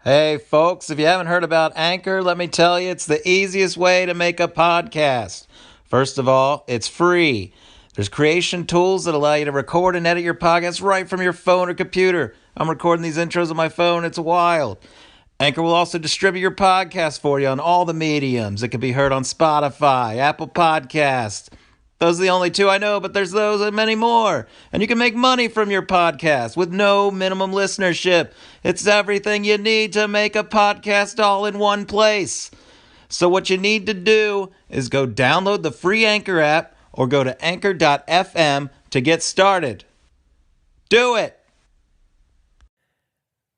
Hey, folks, if you haven't heard about Anchor, let me tell you, it's the easiest way to make a podcast. First of all, it's free. There's creation tools that allow you to record and edit your podcast right from your phone or computer. I'm recording these intros on my phone. It's wild. Anchor will also distribute your podcast for you on all the mediums. It can be heard on Spotify, Apple Podcasts. Those are the only two I know, but there's those and many more. And you can make money from your podcast with no minimum listenership. It's everything you need to make a podcast all in one place. So what you need to do is go download the free Anchor app or go to anchor.fm to get started. Do it!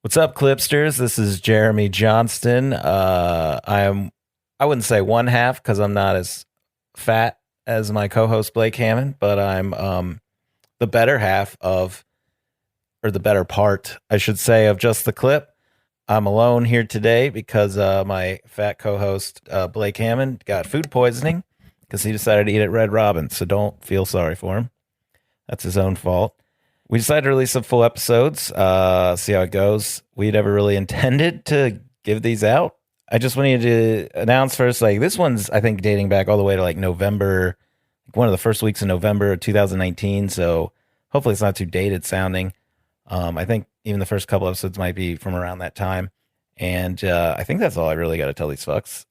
What's up, Clipsters? This is Jeremy Johnston. I wouldn't say one half because I'm not as fat as my co-host Blake Hammond, but I'm the better half of, or the better part, I should say, of Just the Clip. I'm alone here today because my fat co-host Blake Hammond got food poisoning because he decided to eat at Red Robin, so don't feel sorry for him. That's his own fault. We decided to release some full episodes, see how it goes. We never really intended to give these out. I just wanted to announce first, like, this one's, I think, dating back all the way to, like, November, like one of the first weeks in November of 2019, so hopefully it's not too dated sounding. I think even the first couple episodes might be from around that time, and I think that's all I really got to tell these fucks.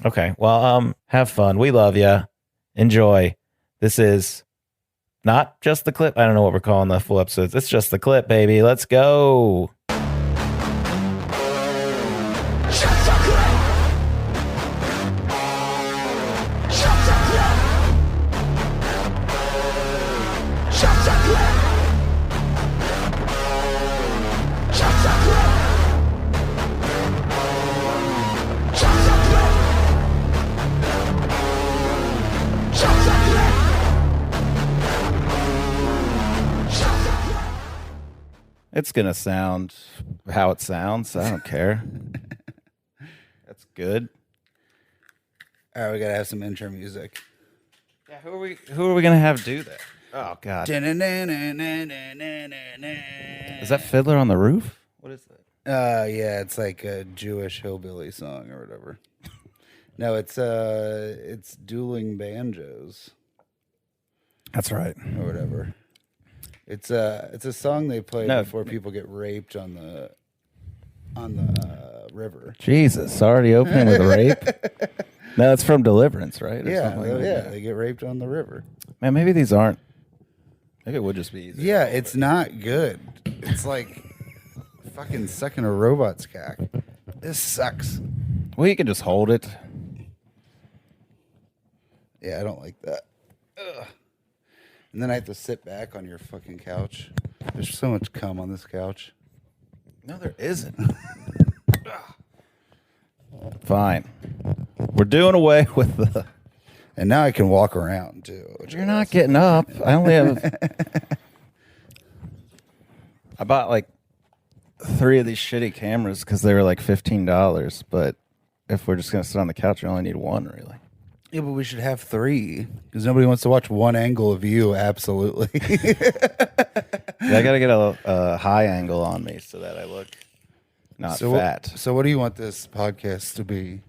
Okay, well, have fun. We love ya. Enjoy. This is not Just the Clip. I don't know what we're calling the full episodes. It's Just the Clip, baby. Let's go. It's going to sound how it sounds. I don't care. That's good. All right, we got to have some intro music. Yeah, who are we going to have do that? Oh, God. Is that Fiddler on the Roof? What is that? Yeah, it's like a Jewish hillbilly song or whatever. No, it's Dueling Banjos. That's right. Or whatever. It's a song they play before people get raped on the river. Jesus, already opening with a rape? No, it's from Deliverance, right? They get raped on the river. Man, maybe these aren't. Maybe it would just be easy. Yeah, it's not good. It's like fucking sucking a robot's cock. This sucks. Well, you can just hold it. Yeah, I don't like that. Ugh. And then I have to sit back on your fucking couch. There's so much cum on this couch. No, there isn't. Fine. We're doing away with the... And now I can walk around, too. You're not getting up. I only have... I bought, like, 3 of these shitty cameras because they were, like, $15. But if we're just going to sit on the couch, we only need 1, really. Yeah, but we should have 3 because nobody wants to watch one angle of you. Absolutely. Yeah, I got to get a high angle on me so that I look not fat. So what do you want this podcast to be?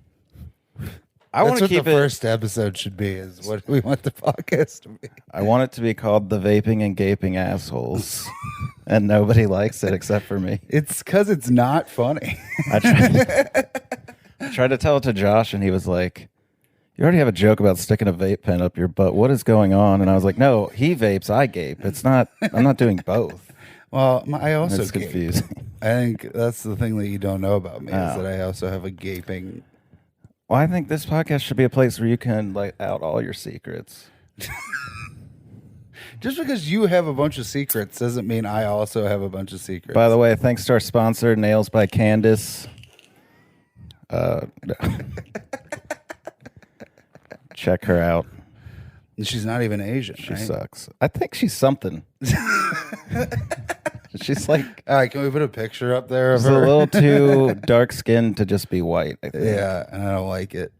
I want to keep the first episode should be is what do we want the podcast to be? I want it to be called The Vaping and Gaping Assholes. And nobody likes it except for me. It's because it's not funny. I tried to tell it to Josh and he was like, you already have a joke about sticking a vape pen up your butt. What is going on? And I was like, no, he vapes, I gape. It's not, I'm not doing both. Well, I also It's gape. confusing. I think that's the thing that you don't know about me is that I also have a gaping. Well, I think this podcast should be a place where you can let out all your secrets. Just because you have a bunch of secrets doesn't mean I also have a bunch of secrets. By the way, thanks to our sponsor, Nails by Candace. Check her out. And she's not even Asian. She right? sucks. I think she's something. She's like, all right, can we put a picture up there of she's a her? little too dark skinned to just be white, I think. Yeah, and I don't like it.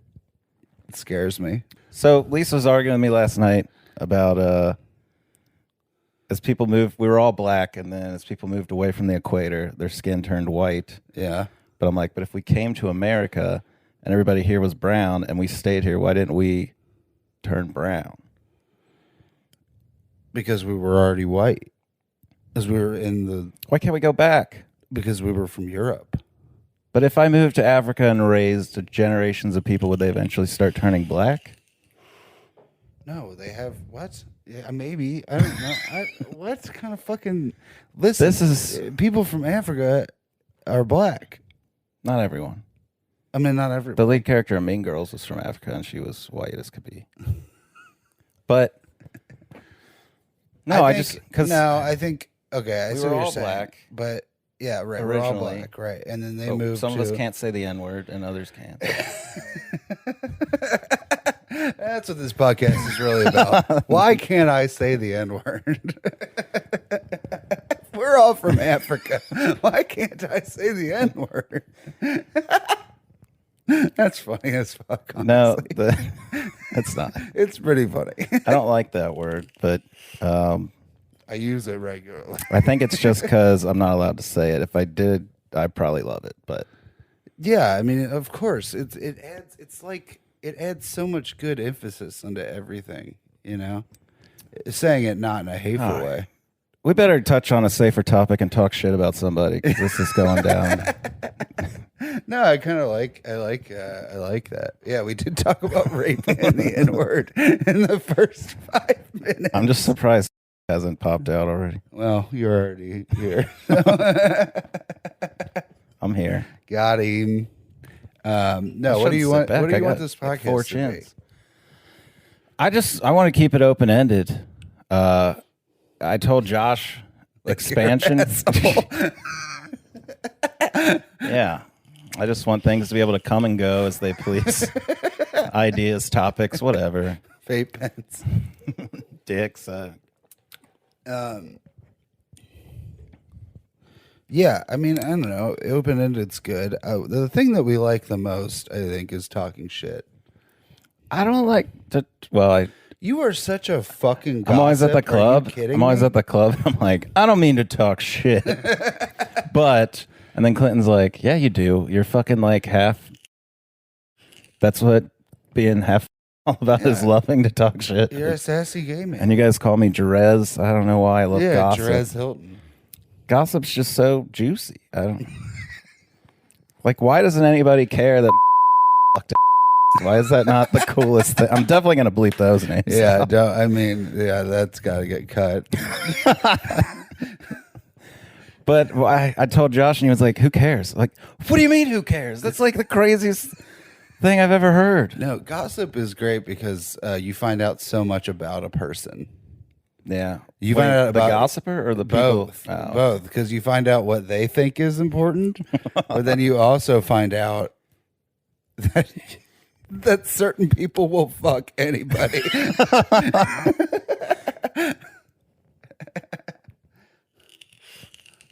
It scares me. So Lisa was arguing with me last night about as people moved, we were all black, and then as people moved away from the equator, their skin turned white. Yeah. But I'm like, but if we came to America and everybody here was brown and we stayed here, why didn't we turn brown? Because we were already white. Because we were in the... Why can't we go back? Because we were from Europe. But if I moved to Africa and raised generations of people, would they eventually start turning black? No, they have... What? Yeah, maybe. I don't know. What kind of fucking... Listen, This is... people from Africa are black. Not everyone. I mean, not every... The lead character in Mean Girls was from Africa, and she was white as could be. But... No, I just... Cause no, I think... Okay, I we see were what you're all saying. Black. But... Yeah, right. Originally. We're all black, right. And then they moved some to... of us can't say the N-word, and others can. That's what this podcast is really about. Why can't I say the N-word? We're all from Africa. Why can't I say the N-word? That's funny as fuck, honestly. No, that's not. It's pretty funny. I don't like that word, but I use it regularly. I think it's just because I'm not allowed to say it. If I did, I'd probably love it. But yeah, I mean, of course, it adds. It's like it adds so much good emphasis onto everything. You know, saying it not in a hateful way. We better touch on a safer topic and talk shit about somebody because this is going down. No, I kind of like. I like that. Yeah, we did talk about rape and the N-word in the first 5 minutes. I'm just surprised it hasn't popped out already. Well, you're already here. I'm here. Got him. No, what do you want? What do you want this podcast like 4 to chins. I want to keep it open ended. I told Josh expansion. Yeah. I just want things to be able to come and go as they please. Ideas, topics, whatever. Vape pens. Dicks. Yeah, I mean, I don't know. Open-ended's good. The thing that we like the most, I think, is talking shit. I don't like to. Well, You are such a fucking gossip. I'm always at the club. Are you kidding I'm always me? at the club. I'm like, I don't mean to talk shit. But, and then Clinton's like, yeah, you do. You're fucking like half. That's what being half all about is loving to talk shit. You're a sassy gay man. And you guys call me Jerez. I don't know why I love gossip. Jerez Hilton. Gossip's just so juicy. I don't. Like, why doesn't anybody care that why is that not the coolest thing? I'm definitely going to bleep those names. Yeah, that's got to get cut. But I told Josh, and he was like, who cares? Like, what do you mean, who cares? That's like the craziest thing I've ever heard. No, gossip is great because you find out so much about a person. Yeah. You find out about the gossiper or the people? Both. Oh. Both, because you find out what they think is important, but then you also find out that certain people will fuck anybody.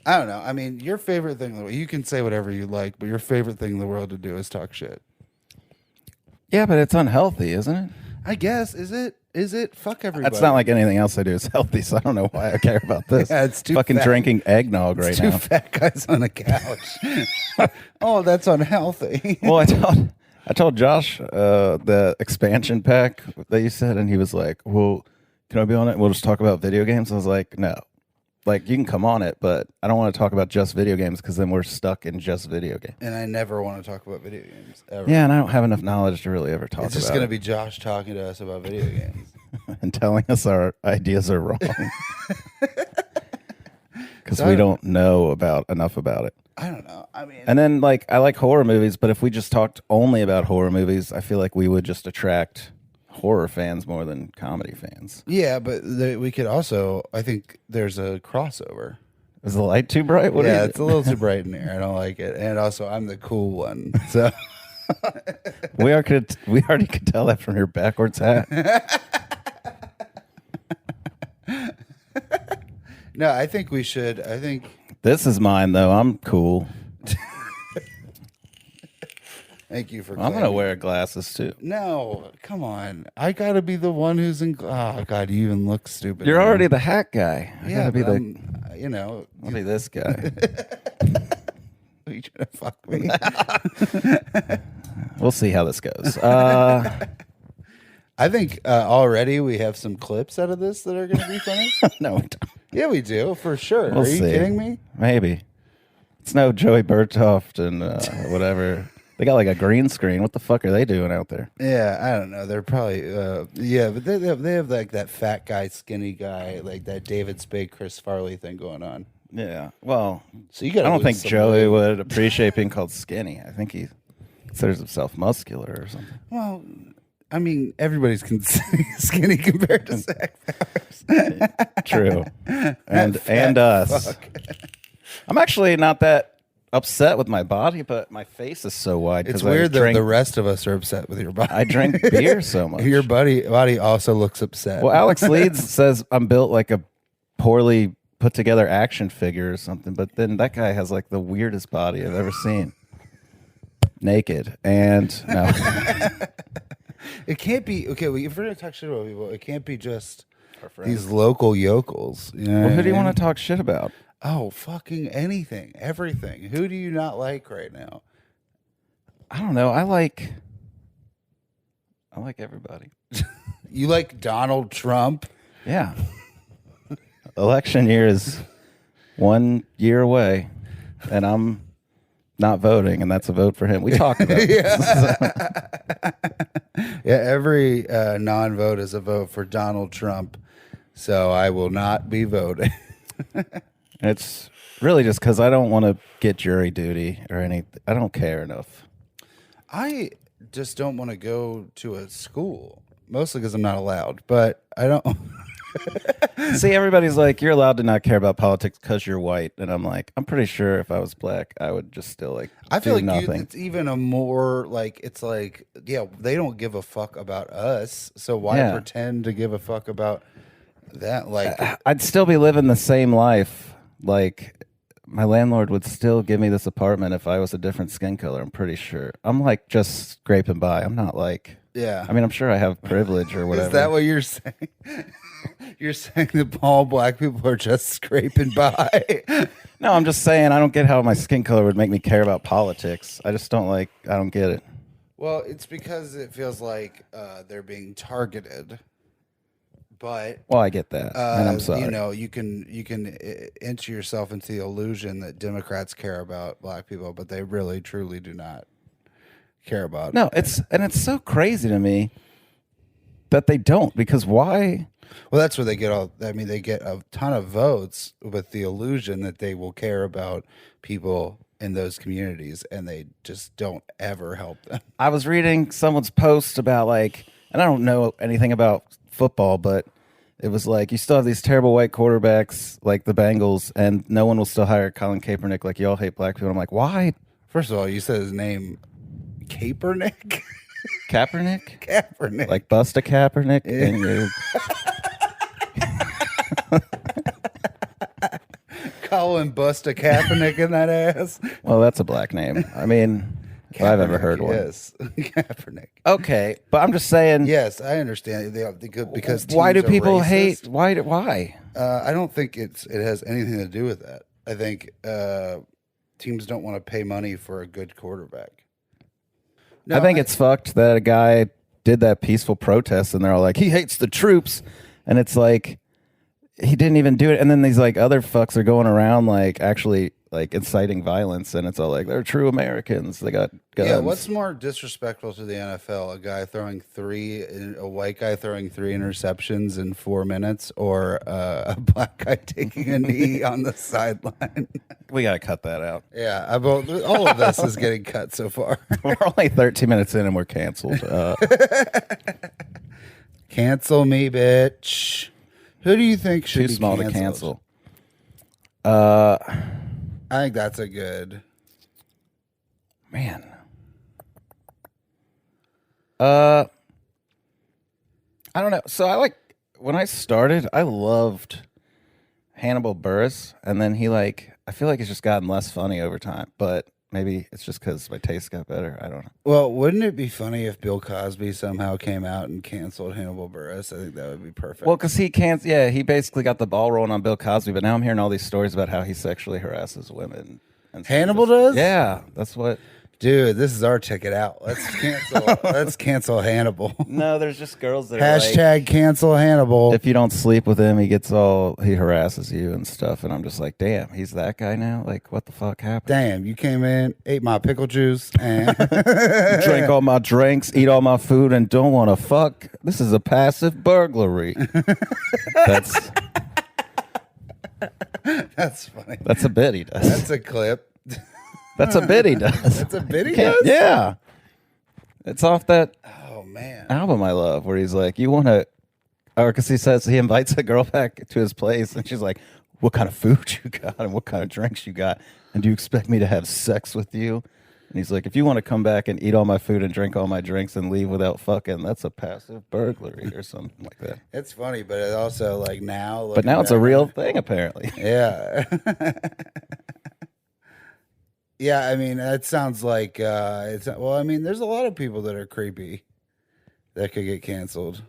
I don't know. I mean, your favorite thing in the world, you can say whatever you like, but your favorite thing in the world to do is talk shit. Yeah, but it's unhealthy, isn't it? I guess. Is it? Fuck everybody. That's not like anything else I do is healthy, so I don't know why I care about this. Yeah, it's too fucking fat. drinking eggnog right Two now. fat guys on a couch. Oh, that's unhealthy. Well, I told Josh the expansion pack that you said, and he was like, well, can I be on it? We'll just talk about video games. I was like, no. Like, you can come on it, but I don't want to talk about just video games because then we're stuck in just video games. And I never want to talk about video games, ever. Yeah, and I don't have enough knowledge to really ever talk about it. It's just going to be Josh talking to us about video games. And telling us our ideas are wrong. Because we don't know enough about it. I don't know. I mean... And then, like, I like horror movies, but if we just talked only about horror movies, I feel like we would just attract horror fans more than comedy fans. Yeah, but we could also... I think there's a crossover. Is the light too bright? It's a little too bright in here. I don't like it. And also, I'm the cool one. So... we already could tell that from your backwards hat. No, I think we should. This is mine, though. I'm cool. Thank you for. I'm gonna wear glasses too. No, come on. I gotta be the one who's in. Oh God, you even look stupid. You're already the hat guy. I Yeah, gotta be but the. you know, I'll be this guy. are you trying to fuck me? We'll see how this goes. I think already we have some clips out of this that are going to be funny. No, we don't. Yeah, we do for sure. We'll Are you see. kidding me? Maybe. It's no Joey Bertoft and whatever. They got like a green screen. What the fuck are they doing out there? Yeah, I don't know. They're probably but they have like that fat guy, skinny guy, like that David Spade, Chris Farley thing going on. Yeah. Well, So you got. I don't think Joey would appreciate being called skinny. I think he considers himself muscular or something. Well, I mean, everybody's skinny compared to Zach Powers. True. And us. Fuck. I'm actually not that upset with my body, but my face is so wide. It's 'cause I weird that drink- the rest of us are upset with your body. I drink beer so much. Your body also looks upset. Well, Alex Leeds says I'm built like a poorly put together action figure or something, but then that guy has like the weirdest body I've ever seen. Naked and no. It can't be okay. Well, if we're gonna talk shit about people, it can't be just these local yokels. You know Well, who do you what I want to talk shit about? mean? Oh, fucking anything, everything. Who do you not like right now? I don't know. I like everybody. You like Donald Trump? Yeah. Election year is 1 year away, and I'm not voting, and that's a vote for him. We talked about it. Yeah, every non-vote is a vote for Donald Trump. So I will not be voting. It's really just because I don't want to get jury duty or anything. I don't care enough. I just don't want to go to a school, mostly because I'm not allowed. But I don't. See, everybody's like, you're allowed to not care about politics because you're white, and I'm like, I'm pretty sure if I was black, I would just still like. I feel do like nothing. it's even a more like it's like yeah, they don't give a fuck about us, so why Yeah. pretend to give a fuck about that? Like, I'd still be living the same life. Like, my landlord would still give me this apartment if I was a different skin color. I'm pretty sure. I'm like just scraping by. I'm not like. yeah. I mean, I'm sure I have privilege or whatever. Is that what you're saying? You're saying that all black people are just scraping by? No, I'm just saying I don't get how my skin color would make me care about politics. I just don't like. I don't get it. Well, it's because it feels like they're being targeted. But Well, I get that, and I'm sorry. you know, you can inch yourself into the illusion that Democrats care about black people, but they really truly do not care about. No, it's so crazy to me that they don't, because why? Well, that's where they get all. I mean, they get a ton of votes with the illusion that they will care about people in those communities, and they just don't ever help them. I was reading someone's post about like, and I don't know anything about football, but it was like you still have these terrible white quarterbacks like the Bengals, and no one will still hire Colin Kaepernick. Like, y'all hate black people. And I'm like, why? First of all, you said his name, Kaepernick. Kaepernick? Kaepernick. Like Bust-A-Kaepernick? And you- Colin Bust-A-Kaepernick in that ass. well, that's a black name. I mean, if I've ever heard one. Yes, Kaepernick. Okay, but I'm just saying. Yes, I understand. Because Why do teams are people racist. hate? Why? I don't think it has anything to do with that. I think teams don't want to pay money for a good quarterback. No, I think it's fucked that a guy did that peaceful protest, and they're all like, he hates the troops, and it's like he didn't even do it. And then these like other fucks are going around like actually like inciting violence, and it's all like they're true Americans. They got guns. Yeah, what's more disrespectful to the NFL? A white guy throwing three interceptions in 4 minutes, or a black guy taking a knee on the sideline? We gotta cut that out. Yeah, all of this is getting cut so far. We're only 13 minutes in, and we're canceled. Cancel me, bitch. Who do you think should Too be small canceled? to cancel. I think that's a good. Man. I don't know. So when I started, I loved Hannibal Buress, and then I feel like it's just gotten less funny over time. But maybe it's just because my taste got better. I don't know. Well, wouldn't it be funny if Bill Cosby somehow came out and canceled Hannibal Buress? I think that would be perfect. Well, because he can't. Yeah, he basically got the ball rolling on Bill Cosby, but now I'm hearing all these stories about how he sexually harasses women. And so Hannibal does? Yeah, that's what. Dude, this is our ticket out. Let's cancel. Let's cancel Hannibal. No, there's just girls that are Hashtag cancel Hannibal. if you don't sleep with him, he harasses you and stuff. And I'm just like, damn, he's that guy now? Like, what the fuck happened? Damn, you came in, ate my pickle juice, and Drink all my drinks, eat all my food, and don't want to fuck. This is a passive burglary. That's funny. That's a bit he does. That's a clip. That's a bit he does. That's a bit he Can't- does? Yeah. It's off that Oh, man. album I love where he's like, you want to, or because he says he invites a girl back to his place and she's like, what kind of food you got and what kind of drinks you got? And do you expect me to have sex with you? And he's like, if you want to come back and eat all my food and drink all my drinks and leave without fucking, that's a passive burglary or something like that. It's funny, but it also, like, now. But now it's a real thing, apparently. Yeah. Yeah, I mean, that sounds like well, I mean, there's a lot of people that are creepy that could get canceled.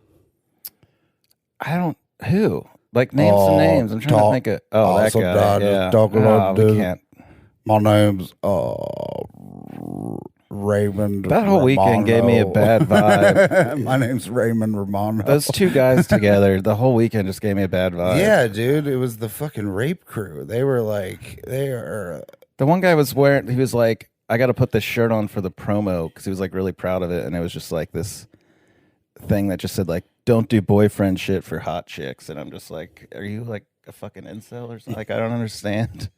Who? Like, name some names. I'm trying to think of. Oh, that guy. Yeah. We can't. My name's Raymond. That whole weekend gave me a bad vibe. My name's Raymond Romano. Those two guys together, the whole weekend just gave me a bad vibe. Yeah, dude, it was the fucking rape crew. They were like, they are. The one guy was he was like, I got to put this shirt on for the promo because he was like really proud of it. And it was just like this thing that just said like, don't do boyfriend shit for hot chicks. And I'm just like, are you like a fucking incel or something? Like, I don't understand.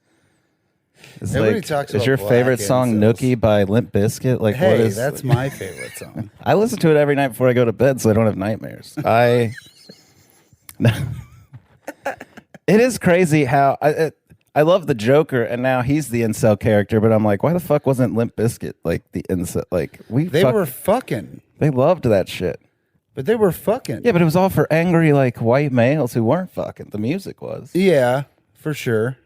It's Everybody like, talks is about your black favorite song incels. Nookie by Limp Bizkit? Like, Hey, what is that's my favorite song. I listen to it every night before I go to bed so I don't have nightmares. It is crazy how I love the Joker, and now he's the incel character. But I'm like, why the fuck wasn't Limp Bizkit like the incel? Like They were fucking. They loved that shit. But they were fucking. Yeah, but it was all for angry like white males who weren't fucking. The music was. Yeah, for sure.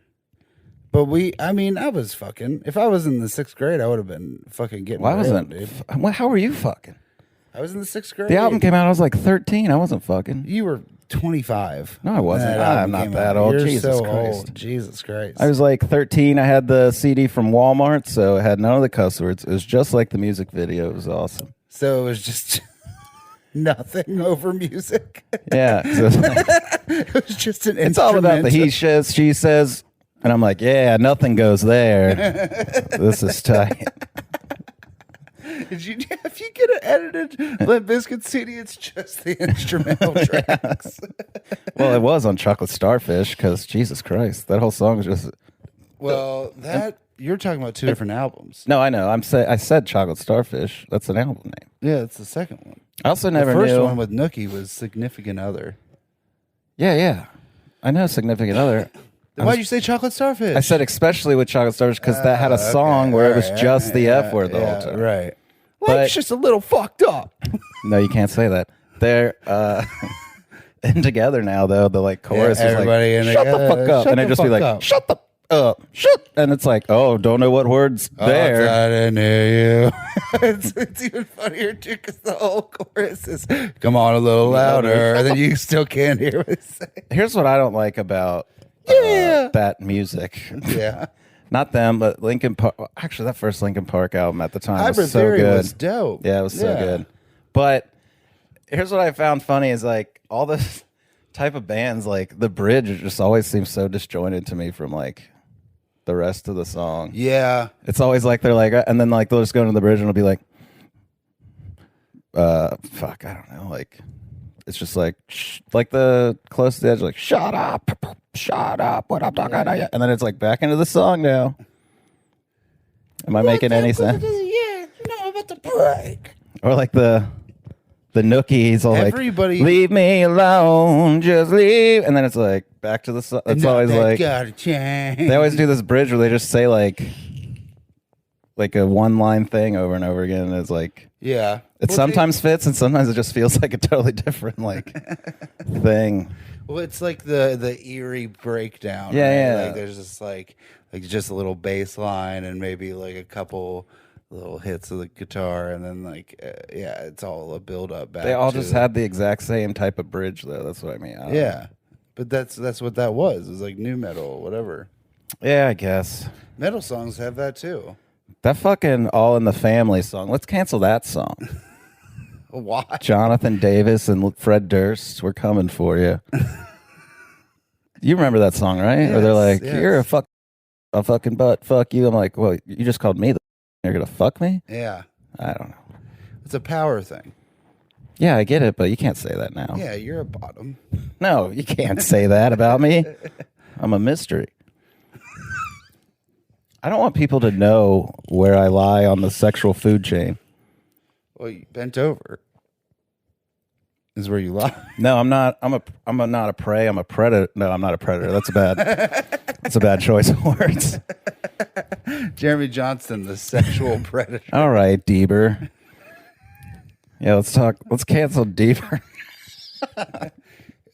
But I mean, I was fucking. If I was in the 6th grade, I would have been fucking getting. Well, I railed, wasn't. dude. How were you fucking? I was in the 6th grade. The album came out. I was like 13. I wasn't fucking. You were 25. No, I wasn't. That album I'm not came that out. old. You're Jesus so Christ. old. Jesus Christ. I was like 13. I had the CD from Walmart, so it had none of the cuss words. It was just like the music video. It was awesome. So it was just nothing over music. Yeah. So It was just an it's all about the he instrumental. says, she says, and I'm like, yeah, nothing goes there. This is tight. If you get an edited Limp Bizkit CD, it's just the instrumental tracks. Well, it was on Chocolate Starfish because Jesus Christ, that whole song was just. Well, you're talking about 2 different albums. No, I know. I said Chocolate Starfish. That's an album name. Yeah, it's the second one. I also never the first knew. one with Nookie was Significant Other. Yeah. I know Significant Other. Then why'd you say Chocolate Starfish? I said especially with Chocolate Starfish because that had a song where it was just the F word the whole time. Right. But- Life's just a little fucked up. No, you can't say that. They're in together now though. The like chorus is everybody in like, shut the together. fuck up, Shut and they the just be fuck like, up. shut the up, shut, and it's like, oh, don't know what words there. I didn't hear you. it's even funnier too because the whole chorus is "Come on a little louder," and then you still can't hear what it's saying. Here's what I don't like about Yeah. that music. Yeah, Not them, but Linkin Park. Actually, that first Linkin Park album at the time Hybrid was so Theory good. was dope. Yeah, it was so good. But here's what I found funny is like all this type of bands, like the bridge just always seems so disjointed to me from like the rest of the song. Yeah, It's always like they're like, and then like they'll just go into the bridge and it'll be like, fuck, I don't know, like it's just like the close to the edge, like shut up, what I'm talking about, and then it's like back into the song now. Am I making any sense? Yeah, you know I'm about to break. Or like the Nookie, he's all Everybody- like, leave me alone, just leave, and then it's like back to the song. It's always like gotta change. they always do this bridge where they just say like a one line thing over and over again, and it's like Yeah, it sometimes fits and sometimes it just feels like a totally different like thing. Well, it's like the eerie breakdown. Yeah, right? yeah. Like there's this like like just a little bass line and maybe like a couple little hits of the guitar, and then like yeah, it's all a build up back. They all to just had the exact same type of bridge, though. That's what I mean. I don't know. yeah, but that's what that was. It was like new metal, whatever. Yeah, I guess. Metal songs have that too. That fucking All in the Family song. Let's cancel that song. Why? Jonathan Davis and Fred Durst, we're coming for you. You remember that song, right? Where they're like, "You're a fucking butt. Fuck you." I'm like, "Well, you just called me the. You're gonna fuck me?" Yeah, I don't know. it's a power thing. Yeah, I get it, but you can't say that now. Yeah, you're a bottom. No, you can't say that about me. I'm a mystery. I don't want people to know where I lie on the sexual food chain. Well, you bent over is where you lie. No, I'm not. I'm not a prey. I'm a predator. No, I'm not a predator. That's a bad choice of words. Jeremy Johnston, the sexual predator. All right, Deeber. Yeah, let's cancel Deeber.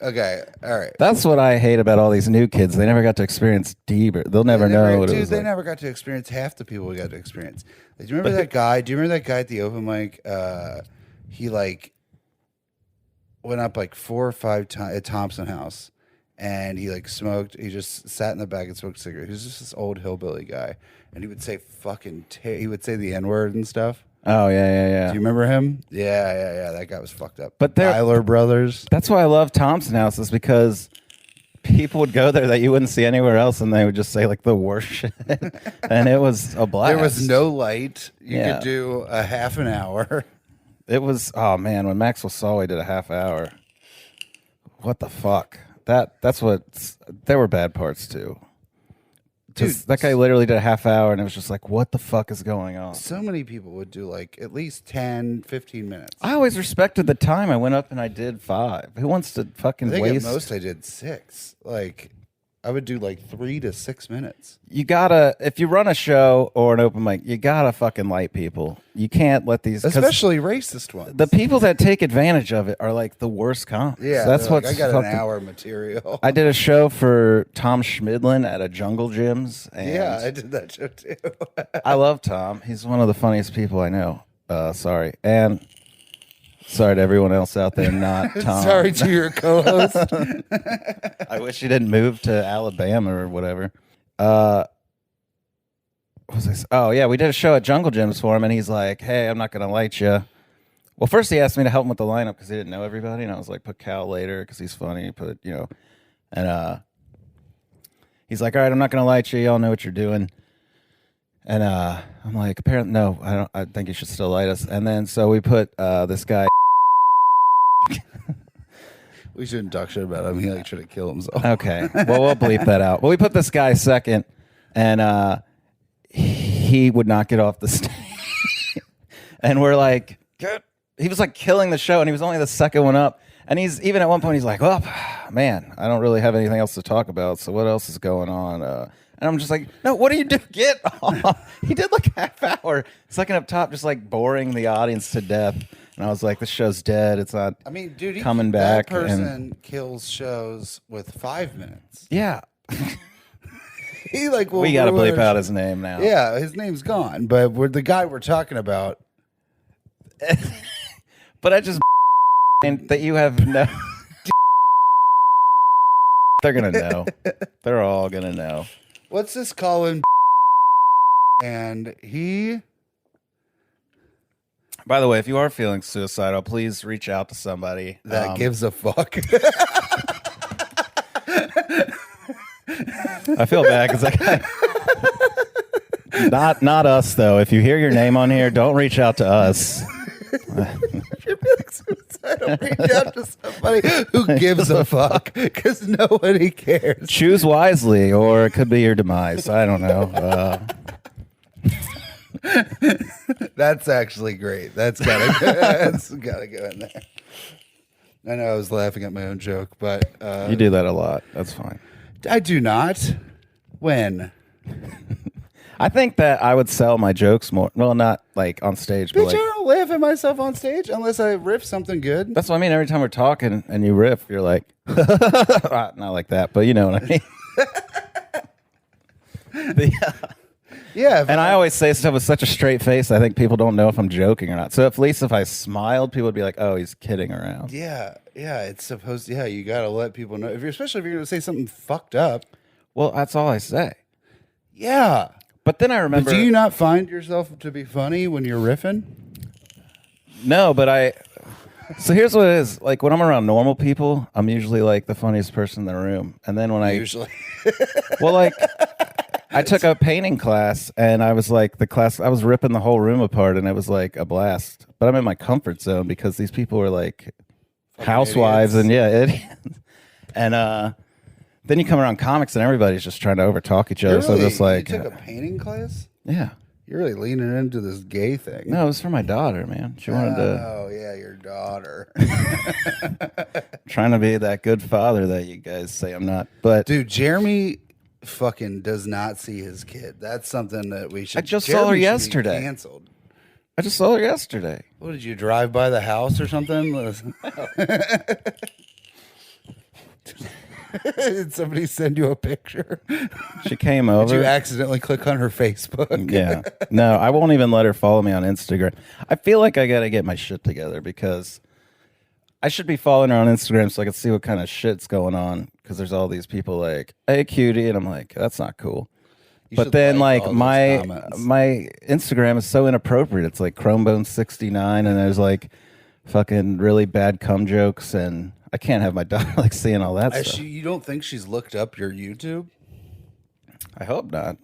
Okay, all right. That's what I hate about all these new kids. They never got to experience Deeber. They'll never know what it was They like. never got to experience half the people we got to experience. Like, do you remember that guy? Do you remember that guy at the open mic? He like went up like 4 or 5 times at Thompson House, and he like smoked. He just sat in the back and smoked a cigarette. He was just this old hillbilly guy, and he would say he would say the N-word and stuff. Oh yeah. Do you remember him? Yeah. That guy was fucked up. But Tyler Brothers. That's why I love Thompson House, is because people would go there that you wouldn't see anywhere else, and they would just say like the worst shit, and it was a blast. There was no light. You could do a half an hour. It was, oh man, when Maxwell Solway did a half hour, what the fuck? That's what, there were bad parts too. Dude, that guy literally did a half hour, and it was just like, what the fuck is going on? So many people would do like at least 10, 15 minutes. I always respected the time. I went up and I did 5. Who wants to fucking I think waste? at most I did 6. Like I would do like 3 to 6 minutes. You gotta, if you run a show or an open mic, you gotta fucking light people. You can't let these, especially racist ones. The people that take advantage of it are like the worst comics. Yeah, so that's what like, I got an hour material. I did a show for Tom Schmidlin at a Jungle Gyms. And yeah, I did that show too. I love Tom. He's one of the funniest people I know. Sorry. And sorry to everyone else out there, not Tom. Sorry to your co-host. I wish he didn't move to Alabama or whatever. What was this? Oh, yeah, we did a show at Jungle Gyms for him, and he's like, hey, I'm not going to light you. Well, first he asked me to help him with the lineup because he didn't know everybody, and I was like, put Cal later because he's funny. And he's like, all right, I'm not going to light you. Y'all know what you're doing. And I'm like, apparently, no, I don't. I think you should still light us. And then so we put this guy. We shouldn't talk shit about him. He like tried to kill himself. Okay, well we'll bleep that out. Well, we put this guy second, and he would not get off the stage. And we're like, good. He was like killing the show, and he was only the second one up. And he's even at one point he's like, well, man, I don't really have anything else to talk about. So what else is going on? And I'm just like, no, what do you do? Get off. He did like half hour, second up top, just like boring the audience to death. And I was like, this show's dead. It's not. I mean, dude, coming back. That person kills shows with 5 minutes. Yeah. He like we got to bleep out his name now. Yeah, his name's gone. But we're the guy we're talking about. But I just that you have no. They're gonna know. They're all gonna know. What's this calling? And he. By the way, if you are feeling suicidal, please reach out to somebody That gives a fuck. I feel bad because not us though. If you hear your name on here, don't reach out to us. If you're feeling suicidal, reach out to somebody who gives a fuck, because nobody cares. Choose wisely, or it could be your demise. I don't know. That's actually great. That's gotta go in there. I know I was laughing at my own joke, but You do that a lot. That's fine. I do not. When? I think that I would sell my jokes more. Well, not like on stage, but Bitch, like, I don't laugh at myself on stage unless I riff something good. that's what I mean. Every time we're talking and you riff, you're like, not like that, but you know what I mean. Yeah, And I always say stuff with such a straight face. I think people don't know if I'm joking or not. So at least if I smiled, people would be like, "Oh, he's kidding around." yeah, it's supposed. Yeah, you got to let people know especially if you're going to say something fucked up. Well, that's all I say. Yeah, But then I remember. but do you not find yourself to be funny when you're riffing? No, but I. So here's what it is. Like when I'm around normal people, I'm usually like the funniest person in the room. And then when Usually, well, like I took a painting class and I was like I was ripping the whole room apart and it was like a blast. But I'm in my comfort zone because these people were like housewives idiots. and idiots. And then you come around comics and everybody's just trying to overtalk each other. So just like you took a painting class. yeah. You're really leaning into this gay thing. No, it was for my daughter, man. She wanted to Oh yeah, your daughter. trying to be that good father that you guys say I'm not. But Dude, Jeremy fucking does not see his kid. That's something that we should. I just saw her Jeremy should be yesterday. Canceled. I just saw her yesterday. What did you drive by the house or something? Did somebody send you a picture? She came Did over. you accidentally click on her Facebook? Yeah. No, I won't even let her follow me on Instagram. I feel like I got to get my shit together because I should be following her on Instagram so I can see what kind of shit's going on because there's all these people like, "Hey, cutie," and I'm like, that's not cool. You But should then like like all my those comments. my Instagram is so inappropriate. It's like Chromebone69 and there's like fucking really bad cum jokes and I can't have my daughter like seeing all that stuff. You don't think she's looked up your YouTube? I hope not.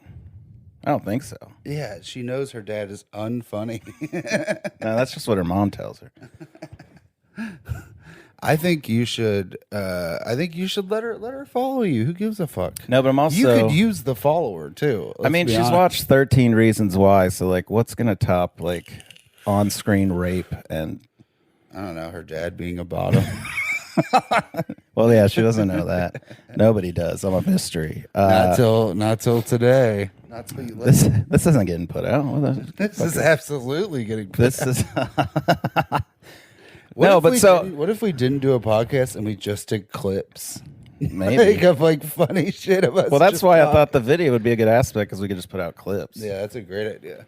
I don't think so. Yeah, she knows her dad is unfunny. No, that's just what her mom tells her. I think you should. I think you should let her follow you. Who gives a fuck? No, but I'm also. You could use the follower too. I mean, she's watched 13 Reasons Why, so like, what's gonna top like on-screen rape and? I don't know, her dad being a bottom. Well, yeah, she doesn't know that. Nobody does. I'm a mystery. not till today. Not till you listen. This isn't getting put out. This is absolutely getting. Put This out. is. What No, if but what if we didn't do a podcast and we just did clips? Maybe. Like of like funny shit about. Well, that's why I thought the video would be a good aspect because we could just put out clips. Yeah, that's a great idea.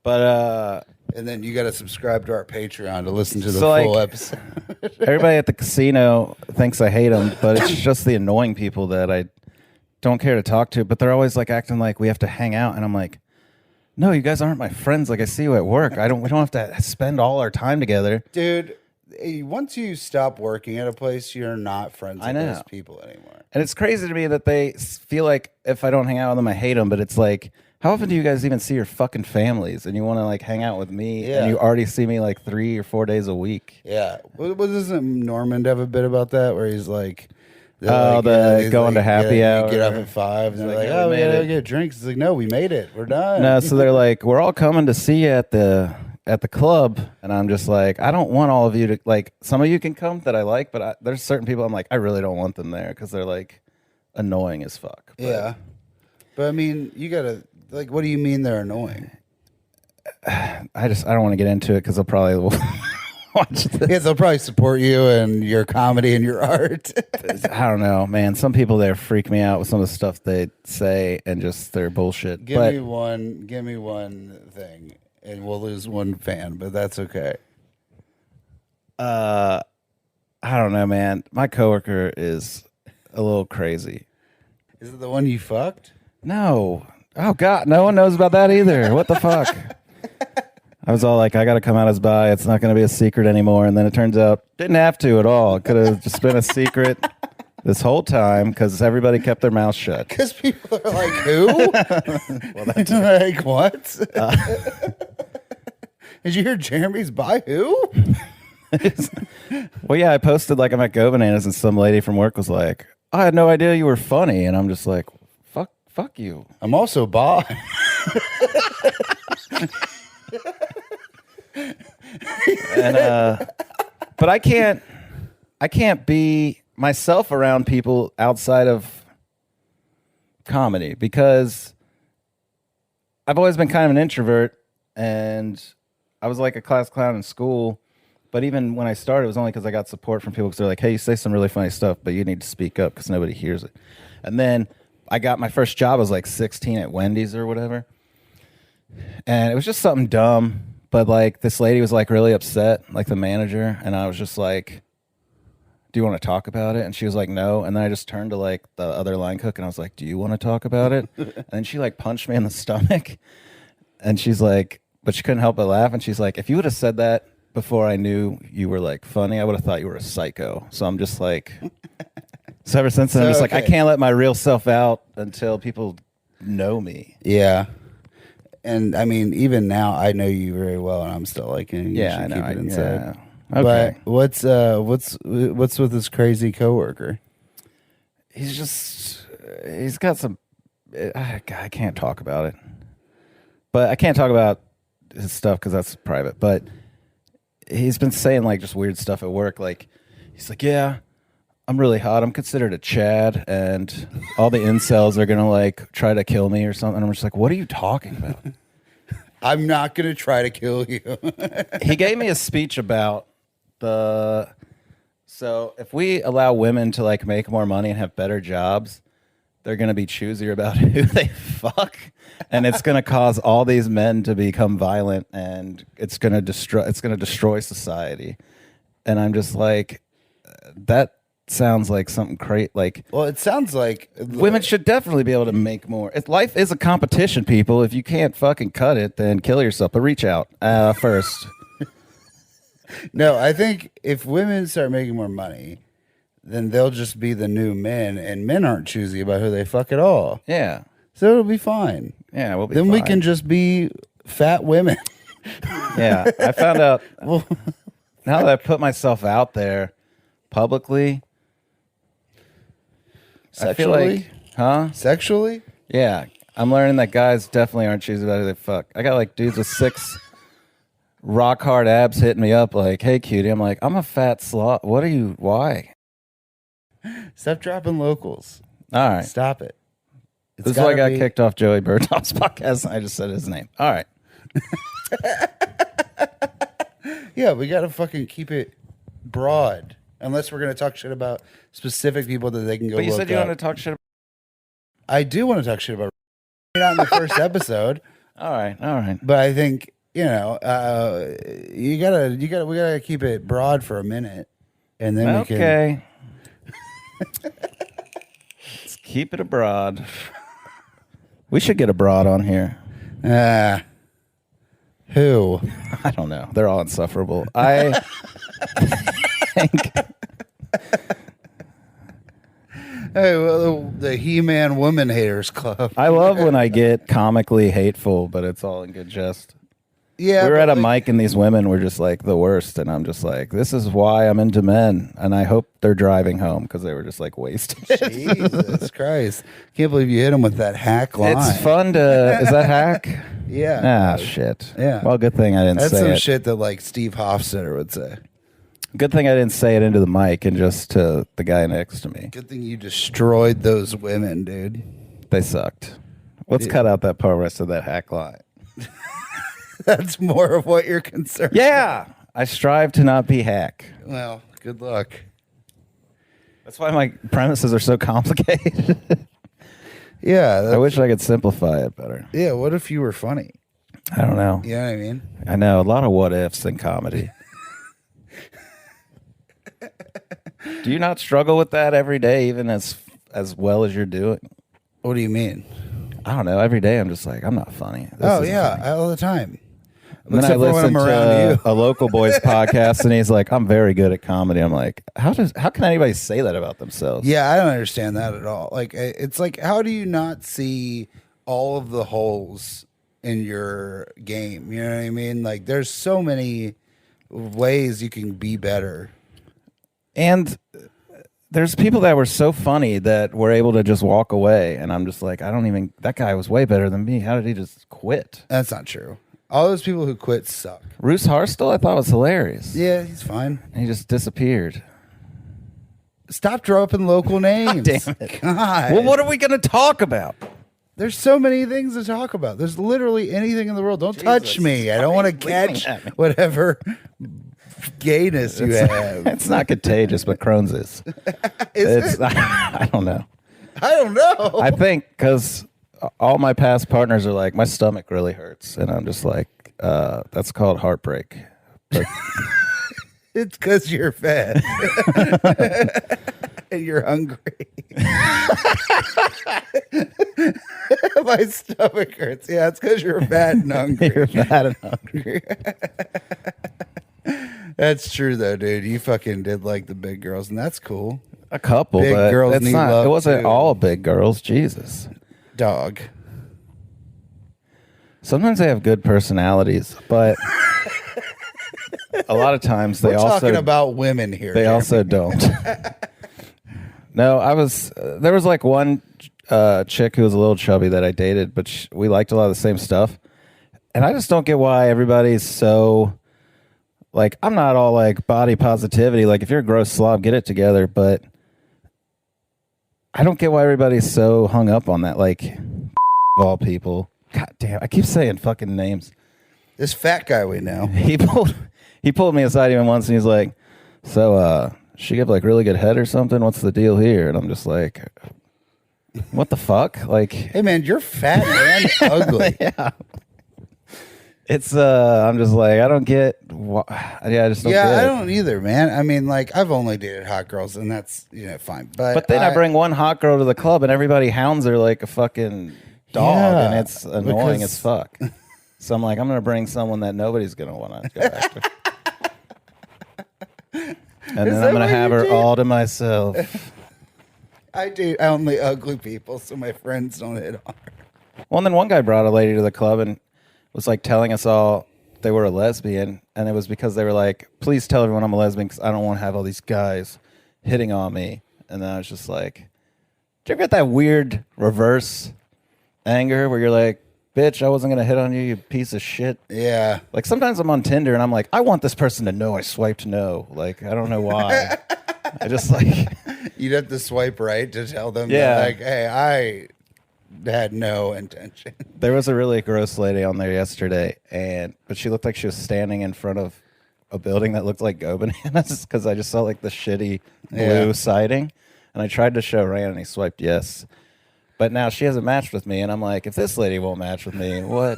But And then you got to subscribe to our Patreon to listen to the So, full like- episode. everybody at the casino thinks I hate them, but it's just the annoying people that I don't care to talk to. But they're always like acting like we have to hang out, and I'm like, no, you guys aren't my friends. Like I see you at work. We don't have to spend all our time together. Dude, once you stop working at a place, you're not friends I with know. those people anymore. And it's crazy to me that they feel like if I don't hang out with them, I hate them. But it's like, how often do you guys even see your fucking families? And you want to like hang out with me, Yeah. and you already see me like 3 or 4 days a week. Yeah. What doesn't Normand have a bit about that where he's like, Oh, he's going to happy hour. Get up at 5 and they're like, like, yeah, oh, we we made gotta it. get drinks. It's like, no, we made it. We're done. No, so they're like, we're all coming to see you at the club, and I'm just like, I don't want all of you to like. Some of you can come that I like, but there's certain people I'm like, I really don't want them there because they're like annoying as fuck. But Yeah. But I mean, you gotta like, what do you mean they're annoying? I don't want to get into it because they'll probably watch this. Yeah, they'll probably support you and your comedy and your art. I don't know, man. Some people there freak me out with some of the stuff they say and just their bullshit. Give but me one thing, and we'll lose one fan, but that's okay. I don't know, man. My coworker is a little crazy. Is it the one you fucked? No. Oh God, no one knows about that either. What the fuck? I was all like, I got to come out as bi. It's not going to be a secret anymore. And then it turns out didn't have to at all. It could have just been a secret this whole time because everybody kept their mouth shut. Because people are like, who? Like, what? Did you hear Jeremy's by who? Well, yeah, I posted like I'm at Go Bananas and some lady from work was like, I had no idea you were funny. And I'm just like, fuck you. I'm also bi. And but I can't be myself around people outside of comedy because I've always been kind of an introvert and I was like a class clown in school. But even when I started, it was only because I got support from people because they're like, hey, you say some really funny stuff, but you need to speak up because nobody hears it. And then I got my first job. I was like 16 at Wendy's or whatever. And it was just something dumb. But like this lady was like really upset, like the manager. And I was just like, do you want to talk about it? And she was like, no. And then I just turned to like the other line cook and I was like, do you want to talk about it? And then she like punched me in the stomach. And she's like, but she couldn't help but laugh. And she's like, if you would have said that before I knew you were like funny, I would have thought you were a psycho. So I'm just like, so ever since then, I'm just like, I can't let my real self out until people know me. Yeah. And I mean, even now, I know you very well, and I'm still like, you Yeah, I should know. keep it inside. Yeah. Okay. But what's with this crazy coworker? He's got some, I can't talk about it. But I can't talk about his stuff because that's private. But he's been saying like just weird stuff at work. Like, he's like, yeah, I'm really hot. I'm considered a Chad, and all the incels are gonna like try to kill me or something. I'm just like, what are you talking about? I'm not gonna try to kill you. He gave me a speech about so if we allow women to like make more money and have better jobs, they're gonna be choosier about who they fuck, and it's gonna cause all these men to become violent, and it's gonna destroy society. And I'm just like, that sounds like something crazy. Like, Well, it sounds like women should definitely be able to make more. Life is a competition, people. If you can't fucking cut it, then kill yourself. But reach out first. No, I think if women start making more money, then they'll just be the new men, and men aren't choosy about who they fuck at all. Yeah. So it'll be fine. Yeah, we'll be Then we fine. can just be fat women. Yeah, I found out Well, now that I put myself out there publicly. I feel sexually? like, Sexually? yeah, I'm learning that guys definitely aren't choosy about who they fuck. I got like dudes with 6 rock hard abs hitting me up like, hey, cutie. I'm like, I'm a fat slut. Why? Stop dropping locals. All right. Stop it. It's This is why I got gotta be- kicked off Joey Bertop's podcast, and I just said his name. All right. Yeah, we got to fucking keep it broad. Unless we're going to talk shit about specific people that they can go But you look said you up. wanted to talk shit. I do want to talk shit about not in the first episode, All right. but I think, we gotta keep it broad for a minute, and then we can. Okay. Let's keep it abroad. We should get abroad on here. Who? I don't know. They're all insufferable. I think. Hey, well, the He-Man Woman Haters Club. I love when I get comically hateful, but it's all in good jest. Yeah, We were but at a like- mic and these women were just like the worst, and I'm just like, this is why I'm into men, and I hope they're driving home because they were just like wasted. Jesus Christ! Can't believe you hit him with that hack line. It's fun to. Is that hack? Yeah. Ah, shit. Yeah. Well, good thing I didn't That's say some it. shit that like Steve Hofstetter would say. Good thing I didn't say it into the mic and just to the guy next to me. Good thing you destroyed those women, dude. They sucked. Let's cut out that part where I said that hack line. That's more of what you're concerned. Yeah. I strive to not be hack. Well, good luck. That's why my premises are so complicated. Yeah. I wish I could simplify it better. Yeah. What if you were funny? I don't know. You know what I mean? I know a lot of what ifs in comedy. Do you not struggle with that every day, even as well as you're doing? What do you mean? I don't know. Every day I'm just like, I'm not funny. This Oh isn't yeah, funny. all the time. And then I Except for when listen I'm around to you. a local boys podcast, and he's like, "I'm very good at comedy." I'm like, how can anybody say that about themselves? Yeah, I don't understand that at all. Like, it's like, how do you not see all of the holes in your game? You know what I mean? Like, there's so many ways you can be better. And there's people that were so funny that were able to just walk away, and I'm just like, that guy was way better than me. How did he just quit? That's not true. All those people who quit suck. Roos Harstel, I thought was hilarious. Yeah, he's fine. And he just disappeared. Stop dropping local names. damn it. God. Well, what are we going to talk about? There's so many things to talk about. There's literally anything in the world. Don't touch me. I don't want to catch at me? whatever gayness you have. It's not contagious, but Crohn's is. Is It's it? not, I don't know. I don't know. I think because all my past partners are like, my stomach really hurts, and I'm just like, that's called heartbreak. But It's because you're fat and you're hungry. My stomach hurts. Yeah, it's because you're fat and hungry. you're fat and hungry. That's true, though, dude. You fucking did like the big girls, and that's cool. A couple, Big but girls it's need not. love, It wasn't too. all big girls. Jesus. Dog. Sometimes they have good personalities, but a lot of times they We're also talking about women here. they Jeremy. also don't. No, I was. There was like one chick who was a little chubby that I dated, but we liked a lot of the same stuff, and I just don't get why everybody's so. Like, I'm not all like body positivity. Like, if you're a gross slob, get it together. But I don't get why everybody's so hung up on that. Like, of all people. God damn, I keep saying fucking names. This fat guy we know. He pulled me aside even once, and he's like, "So, she give like really good head or something? What's the deal here?" And I'm just like, "What the fuck?" Like, Hey, man, you're fat and ugly. yeah. It's I'm just like, I don't get I just don't Yeah, get I it. don't either, man. I mean, like, I've only dated hot girls, and that's, fine. But then I bring one hot girl to the club and everybody hounds her like a fucking dog, Yeah, and it's annoying because- as fuck. So I'm like, I'm gonna bring someone that nobody's gonna want to go after. And then that I'm gonna what have you her did? all to myself. I date only ugly people, so my friends don't hit on her. Well, and then one guy brought a lady to the club and was like telling us all they were a lesbian, and it was because they were like, please tell everyone I'm a lesbian because I don't want to have all these guys hitting on me. And then I was just like, do you ever get that weird reverse anger where you're like, bitch, I wasn't going to hit on you, you piece of shit? Yeah. Like, sometimes I'm on Tinder and I'm like, I want this person to know I swiped no. Like, I don't know why. I just like... You'd have to swipe right to tell them, Yeah. that, like, hey, I had no intention. There was a really gross lady on there yesterday, but she looked like she was standing in front of a building that looked like Go Bananas because I just saw like the shitty blue Yeah. siding, and I tried to show Rand and he swiped yes. But now she hasn't matched with me, and I'm like, if this lady won't match with me, what?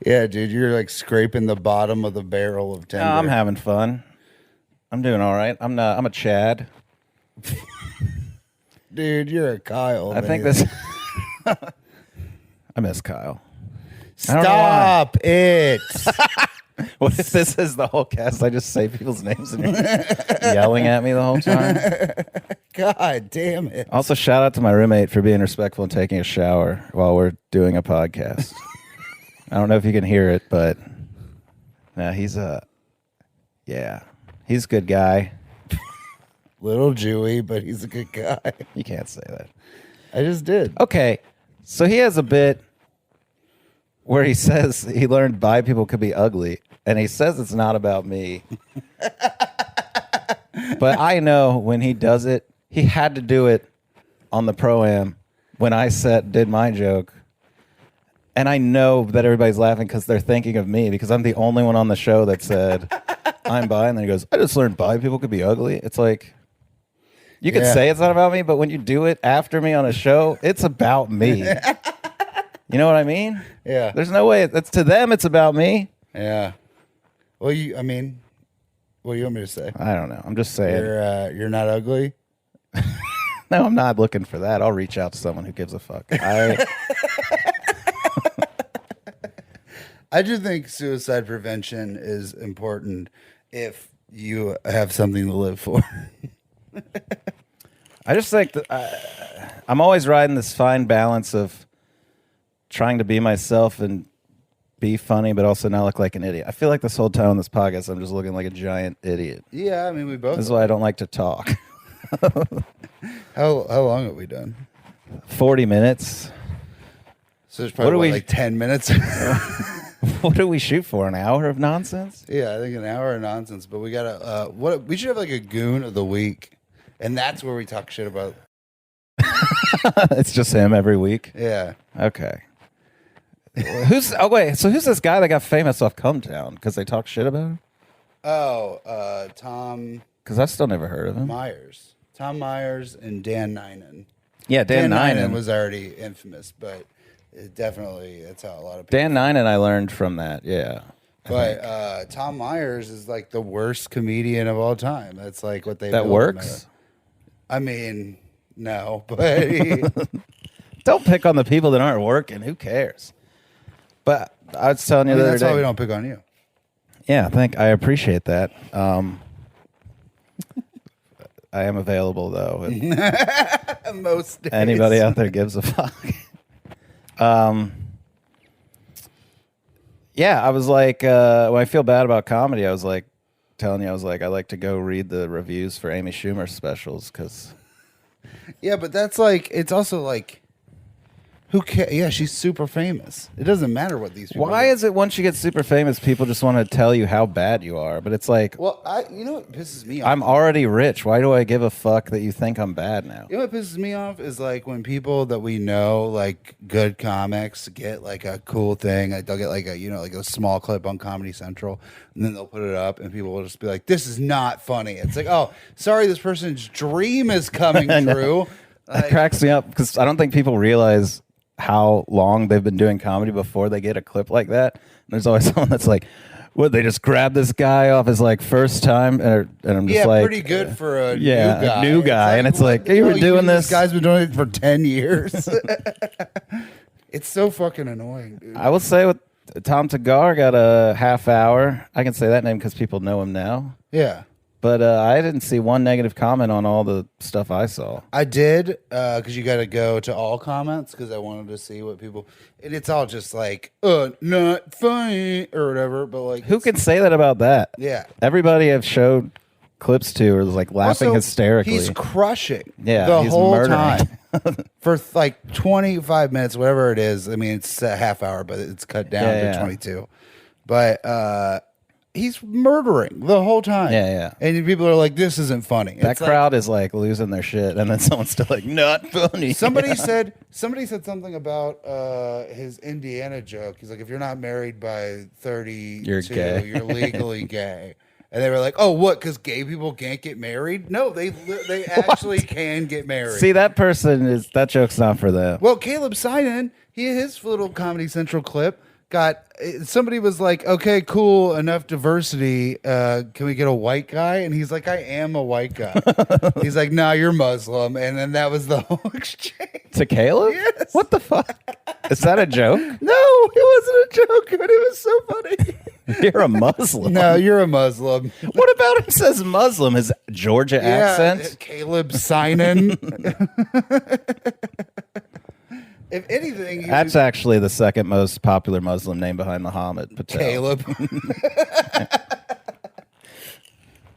Yeah, dude, you're like scraping the bottom of the barrel of Tinder. No, I'm having fun. I'm doing all right. I'm a Chad. Dude, you're a Kyle. I think man. this. I miss Kyle. I don't know why. Stop it. What if this is the whole cast? I just say people's names and you're yelling at me the whole time. God damn it. Also, shout out to my roommate for being respectful and taking a shower while we're doing a podcast. I don't know if you can hear it, but he's a good guy. Little Jewy, but he's a good guy. You can't say that. I just did. Okay, so he has a bit where he says he learned bi people could be ugly, and he says it's not about me. But I know when he does it, he had to do it on the Pro-Am when I did my joke. And I know that everybody's laughing because they're thinking of me because I'm the only one on the show that said, I'm bi. And then he goes, I just learned bi people could be ugly. It's like, you could Yeah. say it's not about me, but when you do it after me on a show, it's about me. You know what I mean? Yeah. There's no way. It's to them, it's about me. Yeah. Well, I mean, what do you want me to say? I don't know. I'm just saying. You're not ugly? No, I'm not looking for that. I'll reach out to someone who gives a fuck. I do think suicide prevention is important if you have something to live for. I just think that I'm always riding this fine balance of trying to be myself and be funny, but also not look like an idiot. I feel like this whole time on this podcast, I'm just looking like a giant idiot. Yeah, I mean, we both. This is why I don't like to talk. How long have we done? 40 minutes. So there's probably What do we- like 10 minutes. What do we shoot for? An hour of nonsense? Yeah, I think an hour of nonsense. But we gotta. We should have like a goon of the week, and that's where we talk shit about. It's just him every week. Yeah. Okay. Who's this guy that got famous off Come Town because they talk shit about him? Oh, Tom Because I've still never heard of him. Myers. Tom Myers and Dan Ninen. Yeah, Dan Ninen was already infamous, but that's how a lot of people. Dan Ninen, I learned from that. Yeah. But Tom Myers is like the worst comedian of all time. That's like what they that works. I mean, no, but don't pick on the people that aren't working. Who cares? But I was telling you the other that's day. why we don't pick on you. Yeah, I appreciate that. I am available though. Most days. Anybody out there gives a fuck. Yeah, I was like, when I feel bad about comedy, I was like telling you, I was like, I like to go read the reviews for Amy Schumer specials because. Yeah, but that's like, it's also like, who cares? Yeah, she's super famous. It doesn't matter what these people Why is it once you get super famous, people just want to tell you how bad you are? But it's like, well, you know what pisses me off? I'm already rich. Why do I give a fuck that you think I'm bad now? You know what pisses me off is like when people that we know, like good comics, get like a cool thing. Like they'll get like like a small clip on Comedy Central, and then they'll put it up, and people will just be like, "This is not funny." It's like, oh, sorry, this person's dream is coming true. Like, That cracks me up because I don't think people realize how long they've been doing comedy before they get a clip like that. And there's always someone that's like, "What? They just grabbed this guy off his like first time," and I'm just like, pretty good for a new guy. And it's like, you were doing this. This guy's been doing it for 10 years. It's so fucking annoying, dude. I will say with Tom Tagar got a half hour. I can say that name because people know him now. Yeah. But I didn't see one negative comment on all the stuff I saw. I did, because you got to go to all comments because I wanted to see what people. And it's all just like, not funny or whatever. But like, Who can say that about that? Yeah. Everybody I've showed clips to are like laughing Also, hysterically. He's crushing. Yeah, the he's whole murdering. time for like 25 minutes, whatever it is. I mean, it's a half hour, but it's cut down to 22. But he's murdering the whole time. Yeah. And people are like, "This isn't funny." That It's crowd is like losing their shit, and then someone's still like, "Not funny." Somebody said something about his Indiana joke. He's like, if you're not married by 32, You're gay. you're legally gay. And they were like, oh, what? Because gay people can't get married? No, they actually can get married. See, that joke's not for them. Well, Caleb Simon, his little Comedy Central clip got, somebody was like, okay, cool, enough diversity. Can we get a white guy? And he's like, I am a white guy. He's like, no, you're Muslim. And then that was the whole exchange. To Caleb? Yes. What the fuck? Is that a joke? No, it wasn't a joke, but it was so funny. You're a Muslim. No, you're a Muslim. What about him says Muslim? His Georgia accent? Caleb Simon. If anything, That's actually the second most popular Muslim name behind Muhammad Patel. Caleb.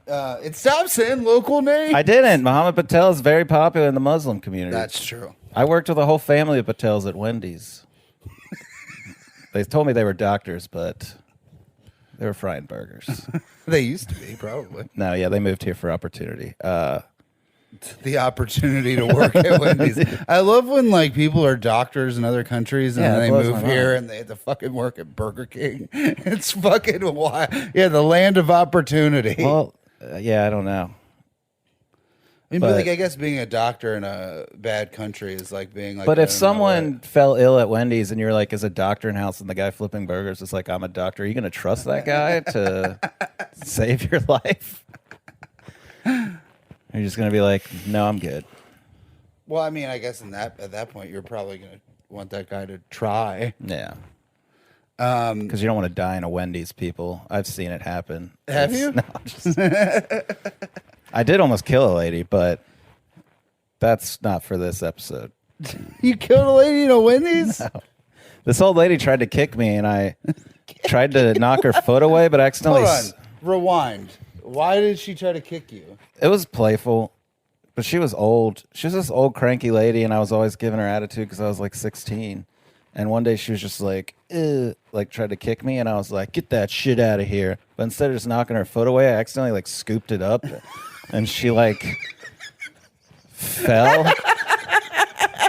It stops saying local name. I didn't. Muhammad Patel is very popular in the Muslim community. That's true. I worked with a whole family of Patels at Wendy's. They told me they were doctors, but they were frying burgers. They used to be, probably. No, yeah, they moved here for opportunity. The opportunity to work at Wendy's. I love when like people are doctors in other countries and Yeah, then it they blows move my here mind. and they have to fucking work at Burger King. It's fucking wild. Yeah, the land of opportunity. Well, yeah, I don't know. I mean, but- like I guess being a doctor in a bad country is like being like. But I if don't know someone what. fell ill at Wendy's and you're like, is a doctor in house and the guy flipping burgers is like, I'm a doctor, are you going to trust that guy to save your life? You're just going to be like, no, I'm good. Well, I mean, I guess at that point, you're probably gonna want that guy to try. Yeah. Because you don't want to die in a Wendy's, people. I've seen it happen. Have you? No, I'm just, I did almost kill a lady, but that's not for this episode. You killed a lady in a Wendy's? This old lady tried to kick me, and I tried to knock her foot away, but I accidentally... Hold on. Rewind. Why did she try to kick you? It was playful, but she was old. She was this old cranky lady, and I was always giving her attitude because I was like 16. And one day she was just like tried to kick me, and I was like, get that shit out of here. But instead of just knocking her foot away, I accidentally like scooped it up, and she like fell.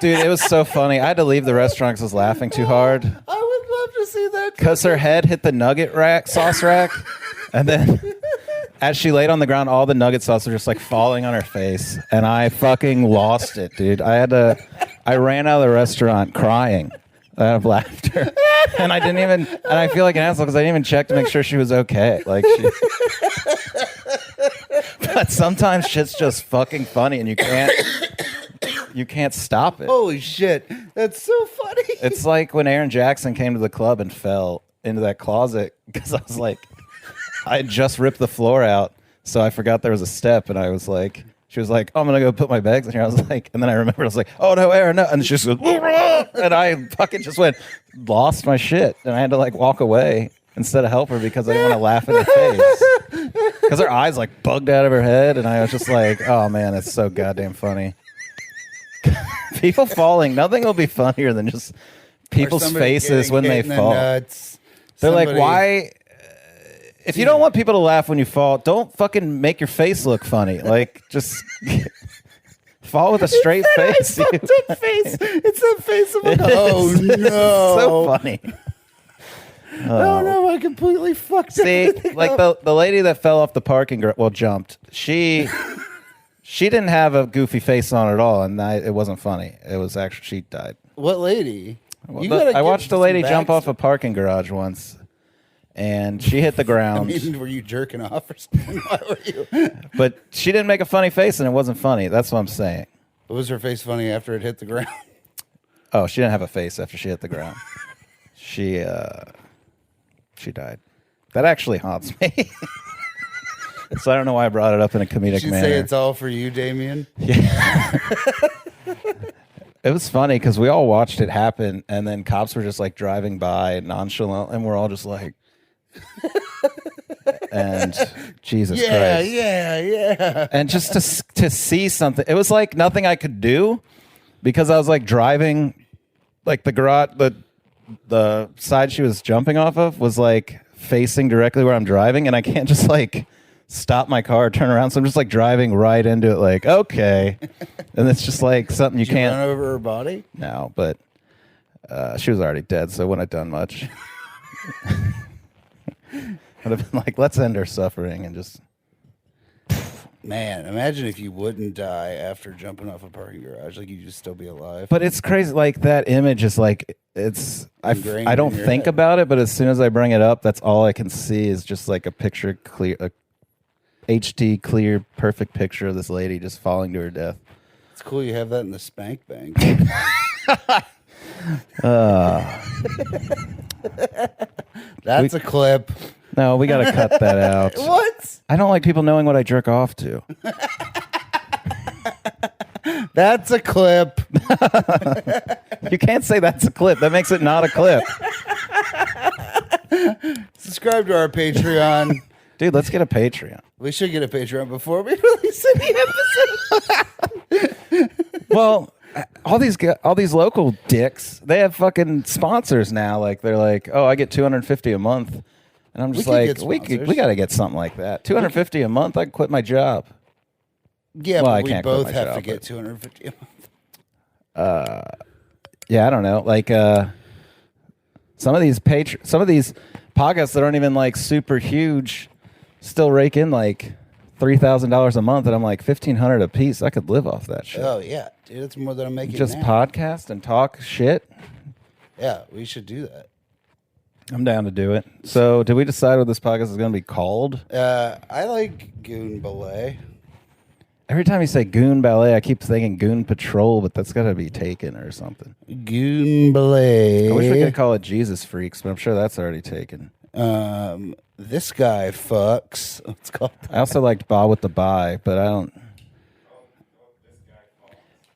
Dude, it was so funny. I had to leave the restaurant because I was laughing too hard. I would love to see that. Because her head hit the nugget rack, sauce rack, and then as she laid on the ground, all the nugget sauce was just like falling on her face, and I fucking lost it, dude. I ran out of the restaurant crying out of laughter, and I feel like an asshole because I didn't even check to make sure she was okay. Like, but sometimes shit's just fucking funny, and you can't stop it. Holy shit, that's so funny. It's like when Aaron Jackson came to the club and fell into that closet because I was like, I had just ripped the floor out, so I forgot there was a step, and I was like, she was like, oh, I'm gonna go put my bags in here. I was like, and then I remembered, I was like, oh no, Aaron, no, and she just goes, and I fucking just lost my shit, and I had to like walk away instead of help her because I didn't want to laugh in her face because her eyes like bugged out of her head, and I was just like, oh man, it's so goddamn funny. People falling, nothing will be funnier than just people's faces when they fall. They're like, why? If you don't want people to laugh when you fall, don't fucking make your face look funny. Like, just fall with a straight face. It's that face of oh no. So funny. Oh no, I completely fucked it. Like the lady that fell off the parking garage, jumped. She didn't have a goofy face on at all, and it wasn't funny. It was actually, she died. What lady? I watched a lady jump off a parking garage once. And she hit the ground. I mean, were you jerking off or something? Why were you? But she didn't make a funny face, and it wasn't funny. That's what I'm saying. Was her face funny after it hit the ground? Oh, she didn't have a face after she hit the ground. She died. That actually haunts me. So I don't know why I brought it up in a comedic manner. Say it's all for you, Damien? Yeah. It was funny because we all watched it happen, and then cops were just like driving by nonchalant, and we're all just like, and Jesus Christ. Yeah. And just to see something, it was like nothing I could do because I was like driving, like the garage, the side she was jumping off of was like facing directly where I'm driving, and I can't just like stop my car, turn around. So I'm just like driving right into it, like, okay. And it's just like something you can't run over her body. No, but she was already dead, so it wouldn't have done much. Would have been like, let's end her suffering and just. Man, imagine if you wouldn't die after jumping off a parking garage, like you'd just still be alive. But it's crazy, like that image is like I don't think about it, but as soon as I bring it up, that's all I can see is just like a picture, a HD clear, perfect picture of this lady just falling to her death. It's cool you have that in the spank bank. That's a clip. No, we got to cut that out. What? I don't like people knowing what I jerk off to. That's a clip. You can't say that's a clip. That makes it not a clip. Subscribe to our Patreon. Dude, let's get a Patreon. We should get a Patreon before we release any episode. Well, all these local dicks, they have fucking sponsors now. Like they're like, oh, I get $250 a month, and I'm just like, we got to get something like that. $250 a month, I can quit my job. Yeah, well, but we both have to get $250 a month. Yeah, I don't know. Like some of these podcasts that aren't even like super huge still rake in like $3,000 a month, and I'm like $1,500 a piece. I could live off that shit. Oh yeah, dude, that's more than I'm making. Just now. podcast and talk shit. Yeah, we should do that. I'm down to do it. So, did we decide what this podcast is going to be called? I like Goon Ballet. Every time you say Goon Ballet, I keep thinking Goon Patrol, but that's got to be taken or something. Goon Ballet. I wish we could call it Jesus Freaks, but I'm sure that's already taken. This guy fucks. It's called. I also liked Ba with the Bye, but I don't.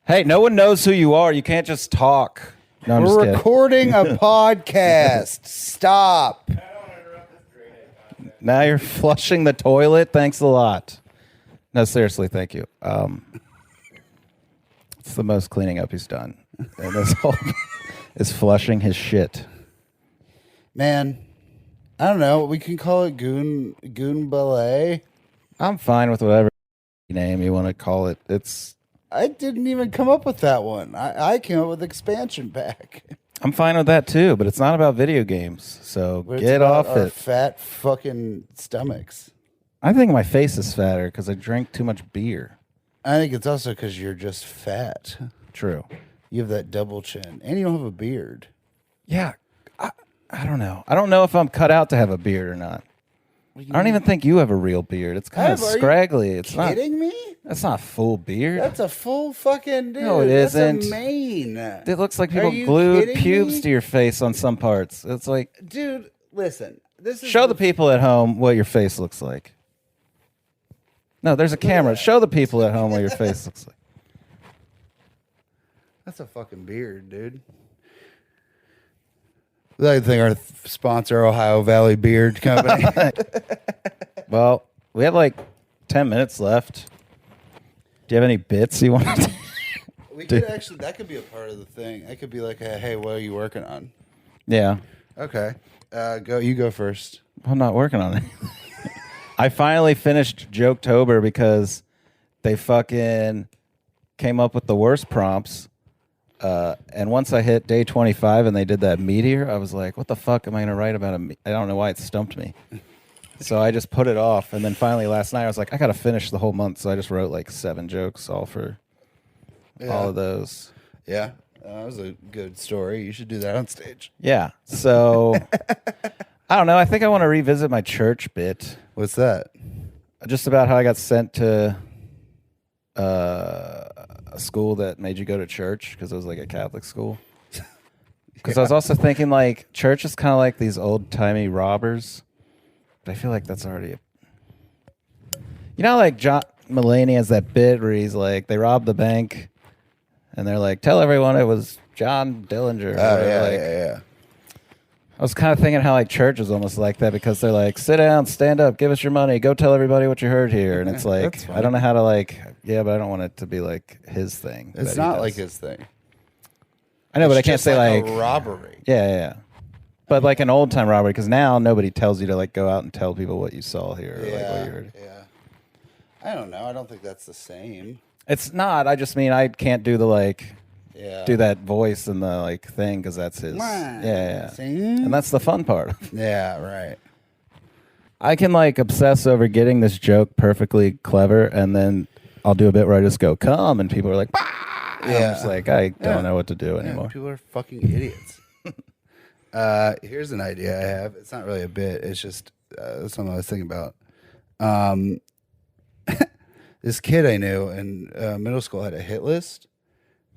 Hey, no one knows who you are. You can't just talk. No, We're recording a podcast. Stop. Now you're flushing the toilet. Thanks a lot. No, seriously, thank you. It's the most cleaning up he's done. And this whole is flushing his shit. Man, I don't know. We can call it Goon Ballet. I'm fine with whatever name you want to call it. I didn't even come up with that one. I came up with expansion pack. I'm fine with that too, but it's not about video games. So But get off our it. fat fucking stomachs. I think my face is fatter because I drank too much beer. I think it's also because you're just fat. True. You have that double chin, and you don't have a beard. Yeah. I don't know. I don't know if I'm cut out to have a beard or not. I don't even think you have a real beard. It's kind of scraggly. It's not. Kidding me? That's not full beard. That's a full fucking dude. No, it isn't. That's a mane. It looks like people you glued kidding pubes me? to your face on some parts. It's like, Dude, listen. This is show the people at home what your face looks like. No, there's a camera. Show the people at home what your face looks like. That's a fucking beard, dude. I think our sponsor, Ohio Valley Beard Company. Well, we have like 10 minutes left. Do you have any bits you want to We could actually, that could be a part of the thing. That could be like, hey, what are you working on? Yeah. Okay. You go first. I'm not working on it. I finally finished Joketober because they fucking came up with the worst prompts. And once I hit day 25 and they did that meteor, I was like, what the fuck am I going to write about? I don't know why it stumped me. So I just put it off. And then finally last night I was like, I got to finish the whole month. So I just wrote like 7 jokes all for all of those. Yeah. That was a good story. You should do that on stage. Yeah. So I don't know. I think I want to revisit my church bit. What's that? Just about how I got sent to a school that made you go to church because it was like a Catholic school. Because I was also thinking like church is kind of like these old timey robbers, but I feel like that's already you know, like John Mulaney has that bit where he's like they robbed the bank, and they're like, tell everyone it was John Dillinger. Oh yeah, like, yeah. I was kind of thinking how like church is almost like that because they're like, sit down, stand up, give us your money, go tell everybody what you heard here. And it's like, I don't know how to like, yeah, but I don't want it to be like his thing. It's not like his thing. I know, It's but I can't just say like a robbery. Yeah. But like an old time robbery because now nobody tells you to like go out and tell people what you saw here or like what you heard. Yeah. I don't know. I don't think that's the same. It's not. I just mean I can't do the like. Yeah. Do that voice and the like thing because that's his. Yeah. See? And that's the fun part. Yeah, right. I can like obsess over getting this joke perfectly clever, and then I'll do a bit where I just go come, and people are like, bah! And I'm just like I don't know what to do anymore. People are fucking idiots. Here's an idea I have. It's not really a bit. It's just something I was thinking about. This kid I knew in middle school had a hit list.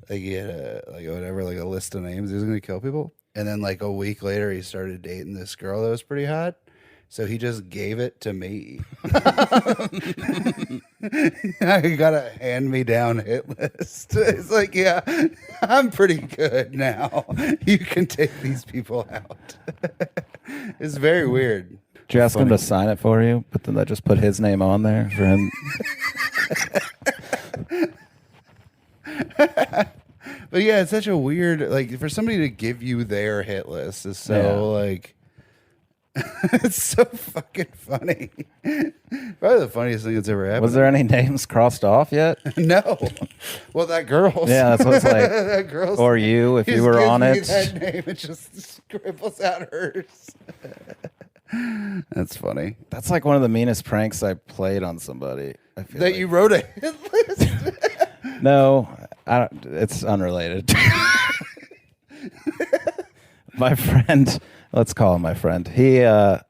Like he had a list of names he was going to kill people. And then like a week later, he started dating this girl that was pretty hot. So he just gave it to me. I got a hand-me-down hit list. It's like, yeah, I'm pretty good now. You can take these people out. It's very weird. Did you ask him to sign it for you? But then I just put his name on there for him. But yeah, it's such a weird, like, for somebody to give you their hit list is so, like, it's so fucking funny. Probably the funniest thing that's ever happened. Was there any names crossed off yet? No. Well, that girl's. Yeah, that's what it's like. That girl's. Or you, if he you just were gives on me it. that name, it just scribbles out hers. That's funny. That's like one of the meanest pranks I played on somebody. I feel That like. you wrote a hit list? No, I don't. It's unrelated. My friend, let's call him my friend. He had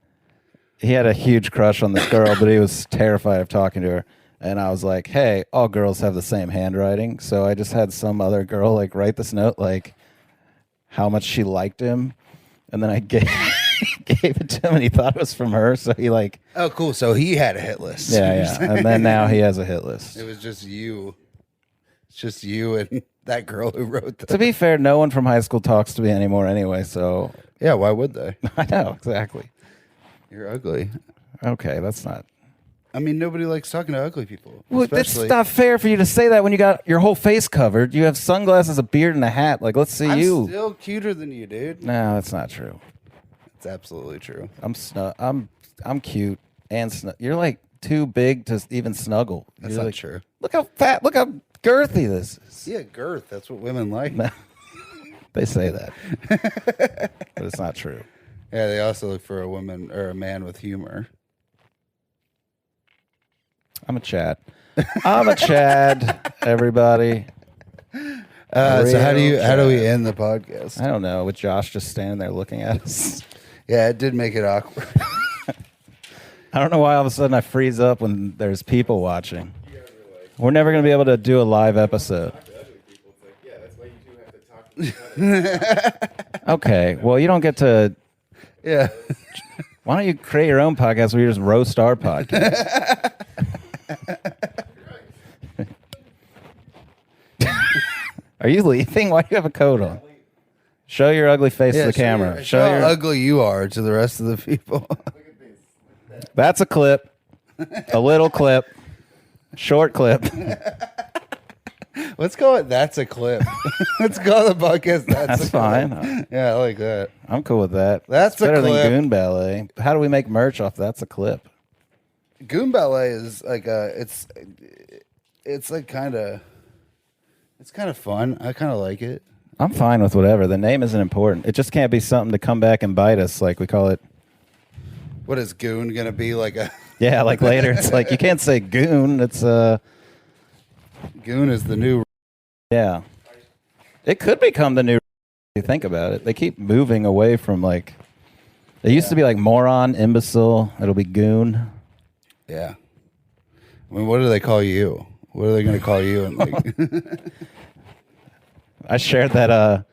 a huge crush on this girl, but he was terrified of talking to her. And I was like, "Hey, all girls have the same handwriting." So I just had some other girl like write this note, like how much she liked him, and then I gave it to him, and he thought it was from her. So he like, Oh, cool. So he had a hit list. yeah, and then now he has a hit list. It was just you. It's just you and that girl who wrote that. To be fair, no one from high school talks to me anymore anyway, so Yeah, why would they? I know, exactly. You're ugly. Okay, that's not... I mean, nobody likes talking to ugly people. Well, it's especially- not fair for you to say that when you got your whole face covered. You have sunglasses, a beard, and a hat. Like, let's see I'm you. still cuter than you, dude. No, that's not true. It's absolutely true. I'm cute and you're like too big to even snuggle. That's You're not like, true. Look how fat, look how girthy this is. Yeah, girth. That's what women like. No. They say that. But it's not true. Yeah, they also look for a woman or a man with humor. I'm a Chad. I'm a Chad, everybody. So how do we end the podcast? I don't know, with Josh just standing there looking at us. Yeah, it did make it awkward. I don't know why all of a sudden I freeze up when there's people watching. We're never going to be able to do a live episode. Okay, well, you don't get to... Yeah. Why don't you create your own podcast where you just roast our podcast? Are you leaving? Why do you have a coat on? Show your ugly face to the camera. Show how ugly you are to the rest of the people. That's a clip. A little clip. Short clip. Let's call it That's a Clip. Let's call the podcast That's a fine. Clip. Yeah, I like that. I'm cool with that. That's it's better a clip. than Goon Ballet. How do we make merch off That's a Clip? Goon Ballet is like it's like it's kind of fun. I kind of like it. I'm fine with whatever. The name isn't important. It just can't be something to come back and bite us like we call it. What is Goon gonna be like a? Yeah, like later it's like you can't say Goon. It's Goon is the new. Yeah, it could become the new. If you think about it, they keep moving away from like. It used to be like moron, imbecile. It'll be Goon. Yeah. I mean, what do they call you? What are they going to call you? And like, I shared that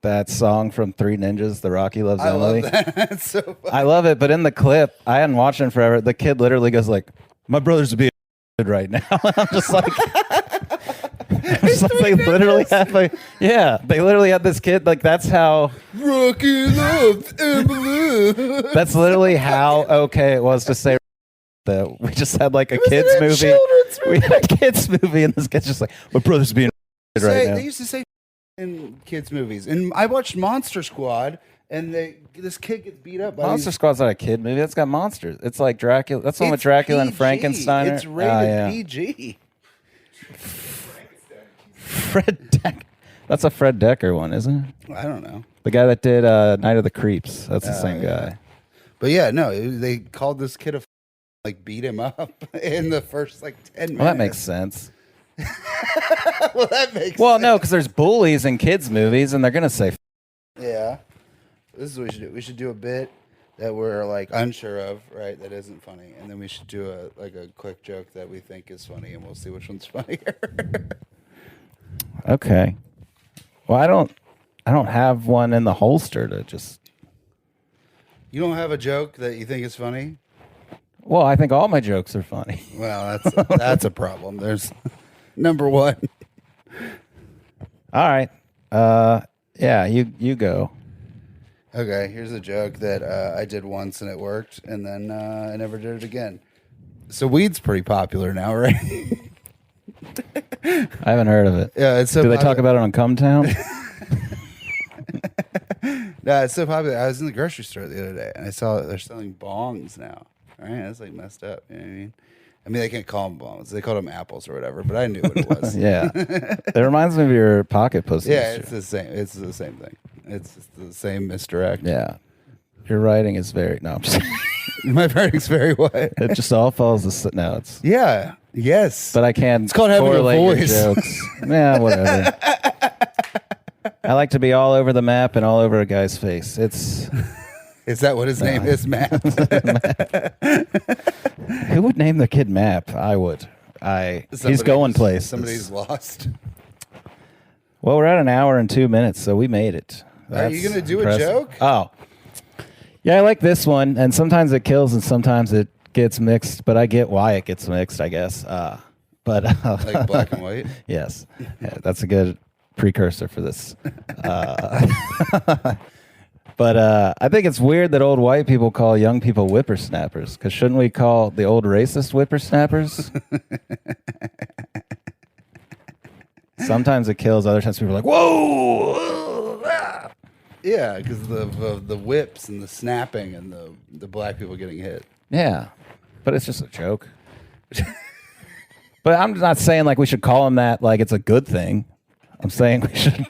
that song from Three Ninjas, The Rocky Loves Emily. love that. It's so funny. I love it, but in the clip, I hadn't watched it in forever. The kid literally goes like, "My brother's being right now." I'm just like, they literally have they literally had this kid like that's how Rocky loves Emily. that's literally how okay it was to say that we just had like a kids movie. Children's We had a kids movie, and this kid's just like, "My brother's being right now." They used to say in kids movies, and I watched Monster Squad, and this kid gets beat up. By Monster Squad's not a kid movie. That's got monsters. It's like Dracula. That's the one with Dracula and PG. Frankenstein. It's rated PG. Fred Decker. That's a Fred Decker one, isn't it? I don't know. The guy that did Night of the Creeps. That's the same guy. But yeah, no, they called this kid like beat him up in the first like 10 minutes. Well, that makes sense. Well, that makes Well, sense. no, because there's bullies in kids' movies, and they're gonna say. Yeah. This is what we should do. We should do a bit that we're like unsure of, right? That isn't funny, and then we should do a quick joke that we think is funny, and we'll see which one's funnier. Okay. Well, I don't have one in the holster to just. You don't have a joke that you think is funny? Well, I think all my jokes are funny. Well, that's a problem. There's number one. All right. Yeah, you go. Okay, here's a joke that I did once and it worked, and then I never did it again. So weed's pretty popular now, right? I haven't heard of it. Yeah, it's so. Do they talk about it on Come Town? No, it's so popular. I was in the grocery store the other day, and I saw that they're selling bongs now. Right? That's like messed up. You know what I mean? I mean, they can't call them bongs. They call them apples or whatever, but I knew what it was. Yeah. It reminds me of your pocket pussy. Yeah, it's the same. It's the same thing. It's just the same misdirect. Yeah. Your writing is very... No, I'm just... My writing's very what? It just all falls... No, it's... Yeah. Yes. But I can't It's called having a correlate your voice. jokes. Yeah, whatever. I like to be all over the map and all over a guy's face. It's... Is that what his name is, Matt? Who would name the kid Map? I would. He's going places. Somebody's lost. Well, we're at an hour and 2 minutes, so we made it. Are you going to do impressive. a joke? Oh. Yeah, I like this one, and sometimes it kills and sometimes it gets mixed, but I get why it gets mixed, I guess. But Like black and white? Yes. Yeah, that's a good precursor for this. But I think it's weird that old white people call young people whippersnappers, because shouldn't we call the old racist whippersnappers? Sometimes it kills, other times people are like, whoa! Ah! Yeah, because the whips and the snapping and the black people getting hit. Yeah, but it's just a joke. But I'm not saying like we should call them that like it's a good thing. I'm saying we should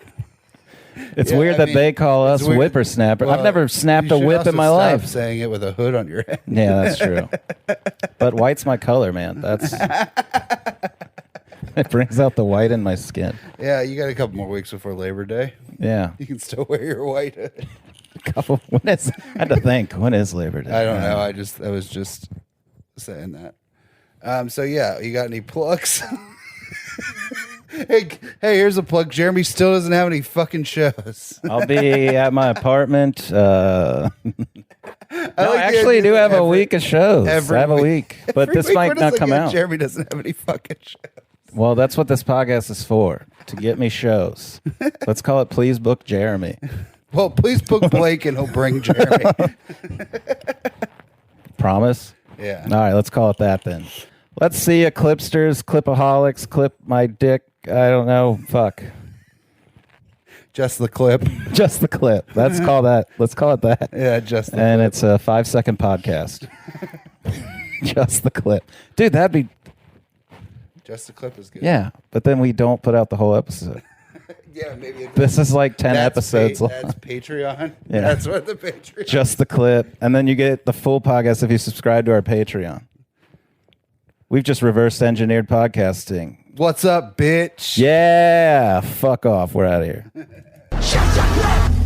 It's Yeah, weird I that mean, they call us it's weird. whippersnapper. Well, I've never snapped you a should whip also in my stop life. saying it with a hood on your head. Yeah, that's true. But white's my color, man. That's it brings out the white in my skin. Yeah, you got a couple more weeks before Labor Day. Yeah. You can still wear your white hood. I had to think. When is Labor Day? I don't know. I was just saying that. So yeah, you got any plugs? Hey, here's a plug. Jeremy still doesn't have any fucking shows. I'll be at my apartment. I like actually do have a week of shows. every I have a week. week, but Every this week might we're not just come like, out. Jeremy doesn't have any fucking shows. Well, that's what this podcast is for, to get me shows. Let's call it Please Book Jeremy. Well, please book Blake and he'll bring Jeremy. Promise? Yeah. All right, let's call it that then. Let's see you, Clipsters, Clipaholics, clip my dick. I don't know. Fuck. Just the clip. Just the clip. Let's call that. Let's call it that. Yeah, just the And clip. it's a 5-second podcast. Just the clip. Dude, that'd be... Just the clip is good. Yeah, but then we don't put out the whole episode. Yeah, maybe. This is like 10 That's episodes long. That's Patreon. Yeah. That's what the Patreon. Just the clip. And then you get the full podcast if you subscribe to our Patreon. We've just reverse engineered podcasting. What's up, bitch? Yeah. Fuck off. We're out of here. Shut your mouth!